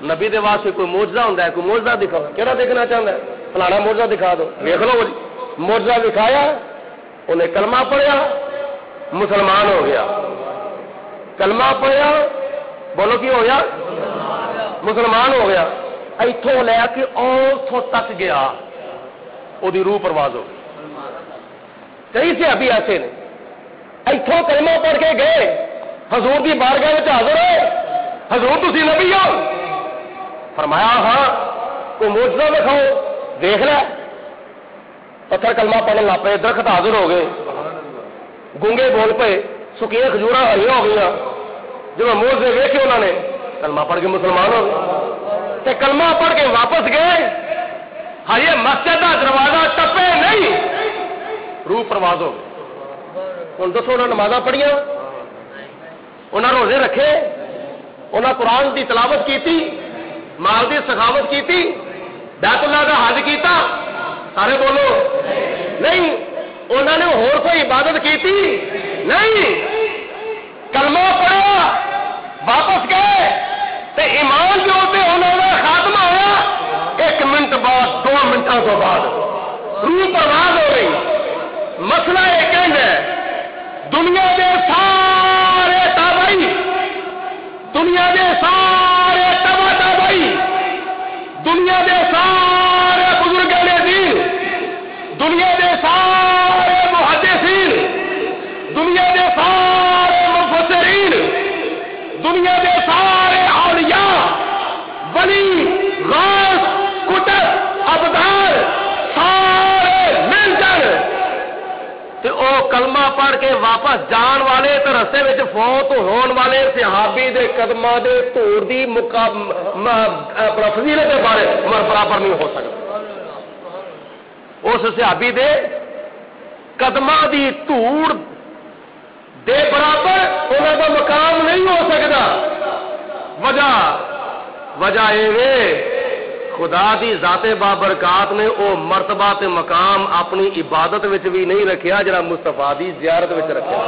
نبی دے واسطے کوئی معجزہ ہوندا ہے, کوئی معجزہ دکھاؤ. کیڑا دیکھنا چاہندا ہے؟ فلانا معجزہ دکھا دو. دیکھ لو جی معجزہ دکھایا, انہیں کلمہ پڑھیا, مسلمان ہو گیا. کلمہ پڑھیا, بولو کی ہو گیا؟ مسلمان ہو گیا. ایتھوں لے کے اوتھوں تک گیا, وہ دی روح پرواز ہو گئی. کئی سے ابھی ایسے نے ایتھوں کلمہ پڑھ کے گئے, حضور کی بارگاہ میں حاضر ہوئے, حضور تسی نبی ہو؟ فرمایا ہاں. کوئی معجزہ دکھاؤ. دیکھ لے پتھر کلمہ پڑھنے لگ پے, درخت حاضر ہو گئے, گونگے بول پے, سکیاں کھجورا ہری ہو گئی. جب معجزے ویکھے انہوں نے کلمہ پڑھ کے مسلمان ہو گئے. تے کلمہ پڑھ کے واپس گئے, ہاں یہ مسجد کا دروازہ ٹپے نہیں, روح پرواز ہو گئی. ہوں دسو انہوں نے نمازاں پڑھیاں, انہوں نے روزے رکھے, انہوں نے قرآن کی تلاوت کی, مال کی سخاوت کی, بیت اللہ کا حج کیتا؟ سارے بولو نہیں. انہوں نے اور کوئی عبادت کی نہیں. کلمہ پڑھا, واپس گئے, تے ایمان جو ہوتے انہوں نے خاتمہ ہوا. 1 منٹ بعد 2 منٹوں کے بعد روح پرواز ہو رہی. مسئلہ ایک ہے, دنیا کے سارے تابعی, دنیا کے سارے تبا تابعی, دنیا کے سارے بزرگان دین, دنیا کے سارے محدثین, دنیا کے سارے مفسرین, دنیا کے سارے اولیاء, ولی, غوث, قطب, ابدال, سارے مل کر تے او کلمہ پڑھ کے واپس جان والے تے رستے وچ فوت ہون والے صحابی دے قدماں دے دھوڑ دی فضیلت دے بارے برابر نہیں ہو سکتا. اس صحابی دے قدماں دی دھوڑ دے برابر انہاں دا مقام نہیں ہو سکتا. وجہ اے خدا دی ذات بابرکات نے او مرتبہ تے مقام اپنی عبادت وچ بھی نہیں رکھیا جڑا مصطفیٰ دی زیارت وچ رکھیا.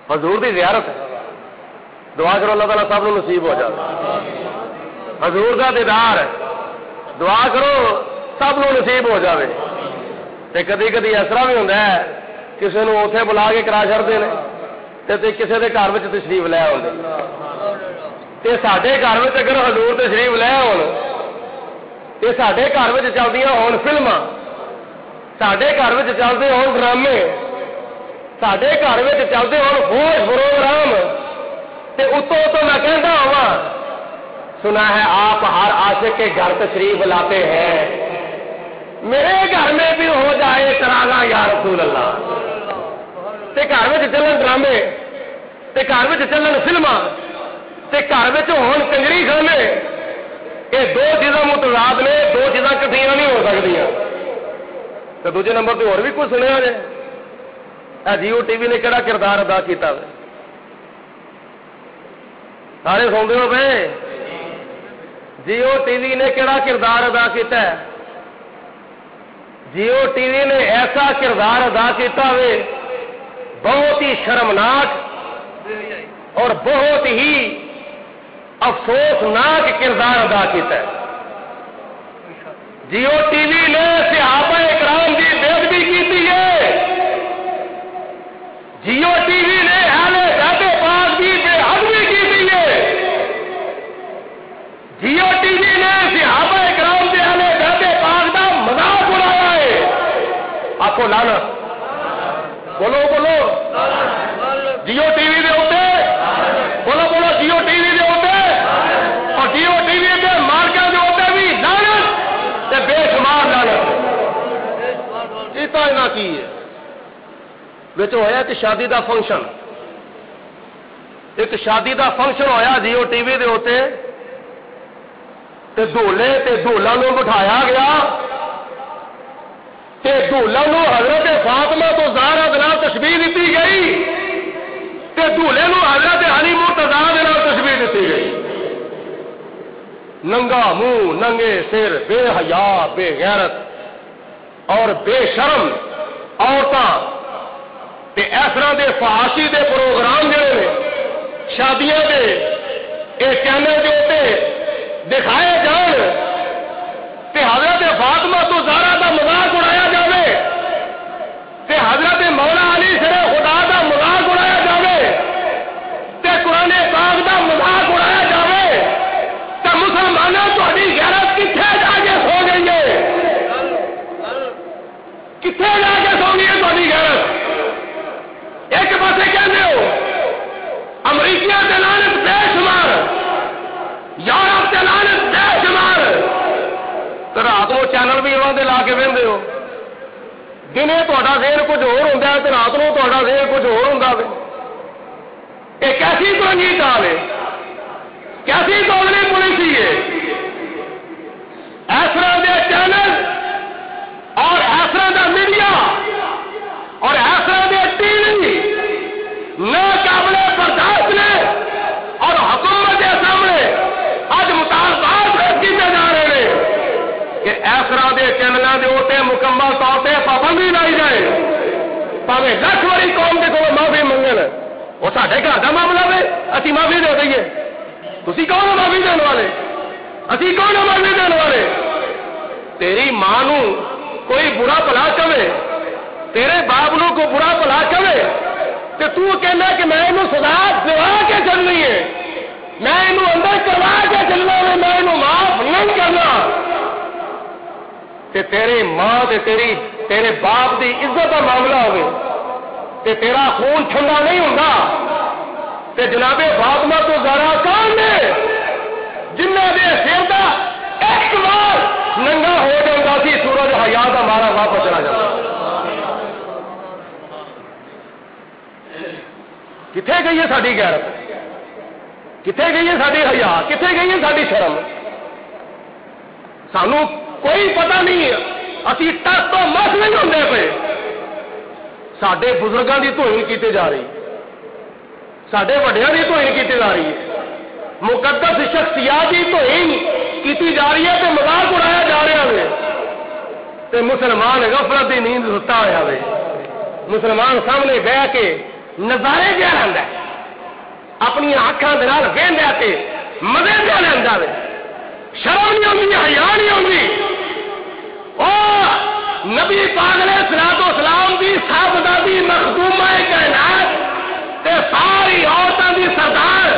حضور دی زیارت دعا کرو اللہ تعالیٰ سب نصیب ہو جائے. حضور دا دیدار دعا کرو سب نصیب ہو جائے. تے کدی کدی ایسا بھی ہوندا ہے کسی نو اوتھے بلا کے کرا چھڑدے نے تے کسی دے گھر وچ تشریف لے آوندے. تے ساڈے گھر وچ اگر حضور تشریف لے آون تے ساڈے گھر وچ چلدیاں ہون فلماں, ساڈے گھر وچ چلدے ہون ڈرامے, ساڈے گھر وچ چلدے ہون فوج پروگرام, تے اتوں میں کہندا ہوا سنا ہے آپ ہر عاشق کے گھر تشریف لاتے ہیں, میرے گھر میں بھی ہو جائے تراغا یا رسول اللہ. تے گھر وچ چلن ڈرامے, تے گھر وچ چلن فلماں, تے گھر وچ ہون کنجری خانے, یہ 2 چیزاں متضاد نے, 2 چیزاں کٹھیاں نہیں ہو سکدیاں. تے دوجے نمبر تے اور بھی کچھ سنیا جے جیو ٹی وی نے کہڑا کردار ادا کیتا ہے؟ سارے سوندے ہو پے, جیو ٹی وی نے کہڑا کردار ادا کیتا ہے؟ جیو ٹی وی نے ایسا کردار ادا کیتا ہے بہت ہی شرمناک اور بہت ہی افسوسناک کردار ادا کیتا ہے. جیو ٹی وی نے صحابہ اکرام کی بے ادبی کی ہے. جیو ٹی وی نے اہل بیت پاک کی بے ادبی کی ہے. جیو ٹی وی نے صحابہ اکرام کے اہل بیت پاک کا مذاق اڑایا ہے. آخو لعنت, بولو بولو جیو ٹی وی دے ہوتے, بولو بولو جیو ٹی وی دے ہوتے, اور جیو ٹی وی کے مالکاں دے ہوتے بھی لعنت تے بے شمار لعنت. کیتا کی ہے وچ ہویا کہ شادی دا فنکشن, ایک شادی دا فنکشن ہویا جیو ٹی وی دے ہوتے, تے دولے تے دولا نو بٹھایا گیا, تے دولا نو حضرت فاطمہ تو زہرا دے تشبیہ دیتی گئی, تے دولے نو حضرت علی مرتضیٰ دے نال تشبیہ ننگا منہ ننگے سر بے حیا بے غیرت اور بے شرم عورتاں تے اس طرح دے فحاشی دے پروگرام جڑے نے شادیاں دے اے چینل دے اوتے دکھائے جان تے حضرت فاطمہ تو زہرا دا مذاق اڑایا جاوے تے حضرت مولا علی شرع خدا دا مذاق اڑایا جاوے تے قرآن پاک دا مذاق اڑایا جاوے تے مسلمانوں تہاڈی غیرت کتھے جا کے سو گئی ہے کتھے جا کے سو گئی ہے تہاڈی غیرت ایک پاسے کہندے ہو امریکہ تے لعنت بے شمار یورپ تے لعنت بے شمار تے رات نو چینل بھی انہاں دے لا کے ویندے ہو دنے تہاڈا ذہن کچھ ہور ہوندا ہے تے رات نو تہاڈا ذہن کچھ ہور ہوندا ہے یہ کیسی ترنگی چال ہے کیسی دوگلی پالیسی ہے اس طرح دے چینل اور اس طرح دا میڈیا اور اس طرح دے ٹی وی ناقابل برداشت نے اور حکومت کے سامنے اج مطالبات کیتے جا رہے ہیں کہ اس طرح کے چینلوں کے اوتے مکمل طور پہ پابندی لائی جائے پاویں لکھ واری قوم کے کول معافی منگن وہ ساڈے گھر کا معاملہ ہے اسی معافی دے دئیے تسی کون ہو معافی دینے والے اسی کون ہو معافی دینے والے تیری ماں نو کوئی برا بھلا کہے تیرے باپ نو کوئی برا بھلا کہے تے تو کہنا کہ میں انہوں سزا دوا کے چلنی ہے میں انہوں اندر کروا کے چلنا ہے میں انہوں معاف نہیں کرنا تے تیری ماں تے تیرے باپ دی عزت کا معاملہ ہوئے تے تیرا خون ٹھنڈا نہیں ہوگا تے جناب فاطمہ تو زہرا کون نے جنہ دے سر دا ایک بار ننگا ہو جاتا سی سورج حیا دا مارا واپس چلا جاتا کتنے گئی ہے ساری غیرت کتنے گئی ہے ساری حیا کتنے گئی ہے ساری شرم سانو کوئی پتہ نہیں اسی ٹس تو مس نہیں ہوتے پے سڈے بزرگوں کی توہین کی جا رہی سڈے وڈیاں کی توہین کی جا رہی ہے مقدس شخصیات کی توہین کی جا رہی ہے تو مذاق اڑایا جا رہا ہے تے مسلمان غفلت کی نیند ستا ہوا ہے مسلمان سامنے بہ کے نظارے دیا رہتا ہے اپنی اکھان کے نال وہدا تے مزے دیا رہتا ہے شرم نہیں آتی حیا نہیں آتی نبی پاک علیہ الصلوۃ والسلام کی صاحبزادی مخدومہ کائنات تے ساری عورتوں کی سردار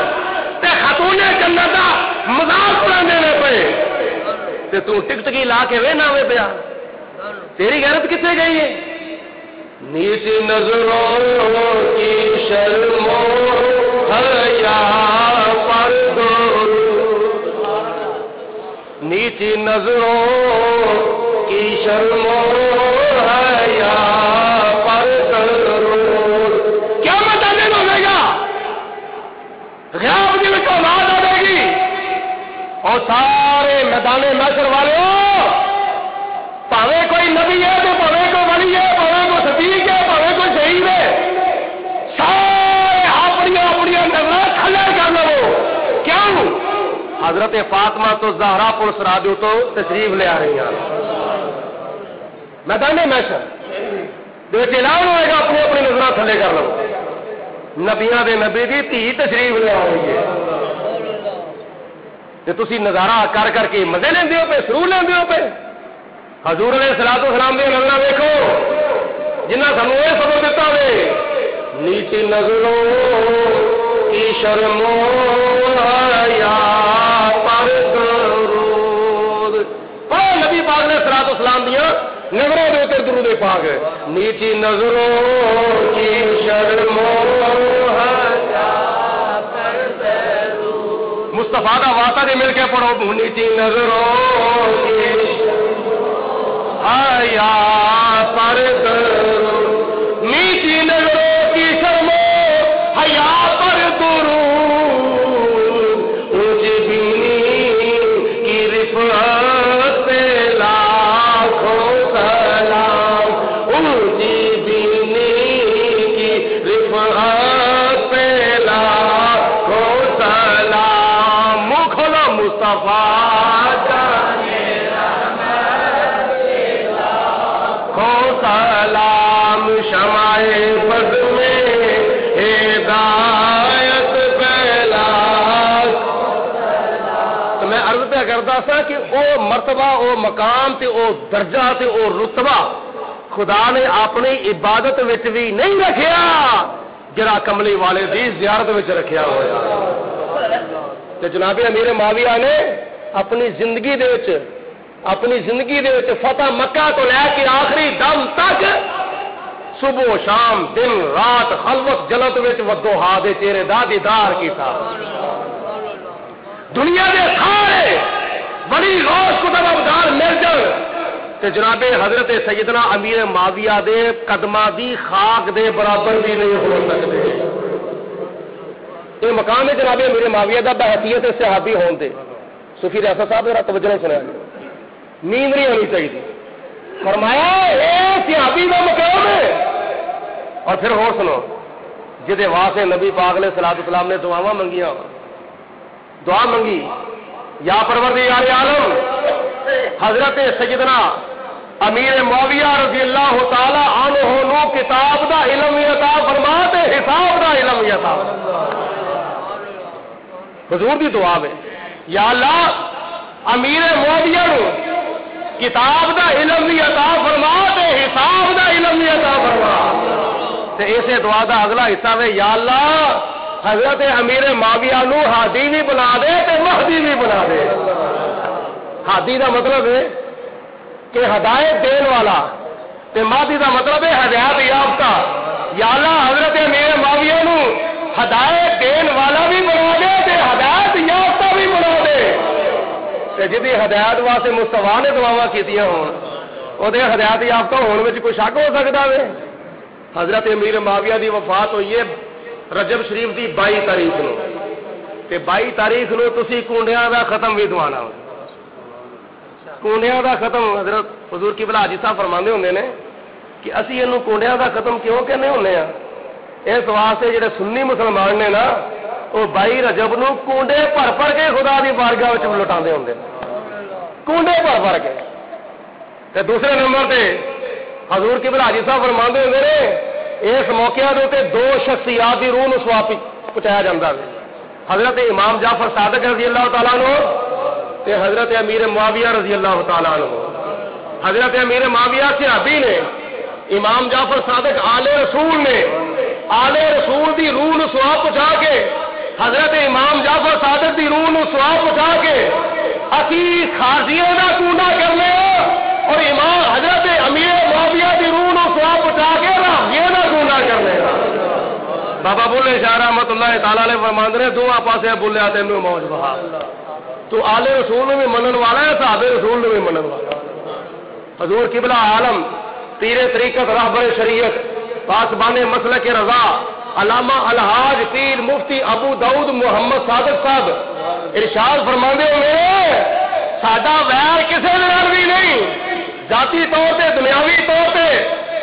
تے خاتون جنت دا مذاق اڑاندے نے پے تے تو ٹکٹ کی لا کے وہنا ہوئے پیا تیری غیرت کتنے گئی ہے نیچ نظروں کی شرم و حیا پر نیچ نظروں کی شرم و حیا پر کیا مت دن ہوے گا غیاب کی اولاد آئے گی اور سارے میدان محشر والے پاوے کوئی نبی ہے تو پاوے کوئی ولی ہے پاوے کوئی صدیق ہے پاوے کوئی شہید ہے سارے اپنی اپنی نظر کھلے کر لو کیوں حضرت فاطمہ تو زہرا پولیس رادیو تو تشریف لے آ رہی ہیں میدان محشر اعلان ہوئے گا اپنی اپنی نظر تھلے کر لو نبیاں دے نبی دی دھی تشریف لے آ رہی ہے تسی نظارہ کر کر کے مزے لیندے ہو پہ سرور لیندے ہو پہ حضور علیہ الصلوۃ والسلام دی نظر دیکھو جنہ سانو یہ سبق دیتا ہے نیچی نظروں کی شرم و حیا پر درود پڑھو نبی پاک علیہ الصلوۃ والسلام دیاں نظروں دے اوپر درود پاک ہے نیچی نظروں کی شرم و حیا پر درود مصطفیٰ کا واسطہ دے مل کے پڑھو نیچی نظروں کی حیا پر درود نیچی نظروں کی شرم و حیا پر درود اونچ بینی کی رفعت پہ لاکھوں سلام اونچ بینی کی رفعت پہ لاکھوں سلام منہ کھولو مصطفیٰ سلام شمائے بد میں ہدایت پھیلا. تو میں عرض پہ کرتا تھا کہ او مرتبہ او مقام تے او درجہ تے او رتبہ خدا نے اپنی عبادت وچ بھی نہیں رکھیا جڑا کملی والے دی زیارت وچ رکھیا ہوا. تے جناب امیر معاویہ نے اپنی زندگی دے وچ فتح مکہ تو لے کے آخری دم تک صبح و شام دن رات خلوت جلت وچ ودوہا دے چہرے دا دیدار کیتا. دنیا دے سارے بڑی روش کتب ابدار مل جان تے جناب حضرت سیدنا امیر معاویہ دے قدماں دی خاک دے برابر بھی نہیں ہو سکتے. یہ مقام ہے جناب امیر معاویہ دا بحیثیت صحابی ہون دے. صوفی ریاست صاحب ذرا توجہ نال سنیا نیند نہیں ہونی چاہیے. فرمایا اے صحابی دا مقام ہے. اور پھر ہو سنو جہدے واسطے نبی پاک علیہ الصلوۃ والسلام نے دعاواں منگیاں. دعا منگی یا پروردگار عالم حضرت سیدنا امیر معاویہ رضی اللہ تعالی عنہ نو کتاب دا علم عطا فرما تے حساب دا علم عطا. حضور دی دعا ہے یا اللہ امیر معاویہ نو کتاب دا علم عطا فرما تے حساب دا علم عطا فرما. تے اسے دعا دا اگلا حصہ ہے یا اللہ حضرت امیر معاویہ نو ہادی بھی بنا دے تے مہدی بھی بنا دے. ہادی دا مطلب ہے کہ ہدایت دین والا تے مہدی دا مطلب ہے ہدایت یافتہ. یا اللہ حضرت امیر معاویہ نو ہدایت دین والا بھی بنا دے تے ہدایت یافتہ بھی بنا دے. تے جدی ہدایت واسطے مصطفیٰ نے دعاواں کیتیاں ہون او دے ہدایت یافتہ ہون وچ کوئی شک ہو سکدا وے. حضرت امیر معاویہ دی وفات ہوئی ہے رجب شریف دی 22 تاریخ نو تے 22 تاریخ نو تسی کونڈیاں دا ختم بھی دوانا. کونڈیاں دا ختم حضرت حضور قبلہ حاجی صاحب فرماندے ہوندے نے کہ اسی اینو کونڈیاں دا ختم کیوں کہنے ہوندے ہاں. اس واسطے جڑے سنی مسلمان نے نا وہ 22 رجب نو کونڈے بھر کے خدا دی بارگاہ وچ لٹاندے ہوندے نے. کونڈے بھر کے. تے دوسرے نمبر تے حضور قبلہ حاجی صاحب فرماندے ہوندے نے اس موقع دے دو شخصیات کی روح نو ثواب پہنچایا جاتا ہے. حضرت امام جعفر صادق رضی اللہ تعالیٰ عنہ تے حضرت امیر معاویہ رضی اللہ تعالیٰ عنہ. حضرت امیر معاویہ صحابی نے امام جعفر صادق آل رسول نے آل رسول دی روح نو ثواب پہنچا کے حضرت امام جعفر صادق دی روح نو ثواب پہنچا کے اسی خاصیوں کا کونڈا کرنے اور امام حضرت امیر معاویہ دی روح نو ثواب پہنچا کے راہیے کا کونڈا کرنے. بابا بولے شاہ رحمت اللہ تعالی علیہ فرماندے نے دونوں پاسے بولیا تینوں موج بہا. تو آل رسول نے بھی منن والا ہے صحاب رسول نے بھی منن والا. حضور قبلہ عالم پیر طریقت راہبر شریعت پاسبان مسلک رضا علامہ الحاج پیر مفتی ابو داؤد محمد صادق صاحب ارشاد فرماندے ہوئے ساڈا ویر کسے نال بھی نہیں. ذاتی طور تے دنیاوی طور تے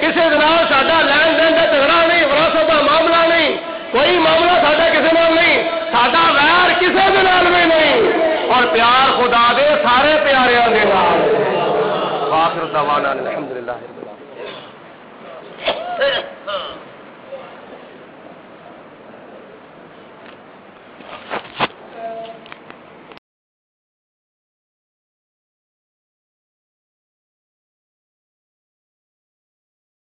کسے نال ساڈا لین دین دا جھگڑا نہیں وراثت دا معاملہ نہیں کوئی معاملہ ساڈا کسے نال نہیں. ساڈا ویر کسے نال بھی نہیں اور پیار خدا دے سارے پیاریاں دے نال. آخر دعوانا الحمدللہ.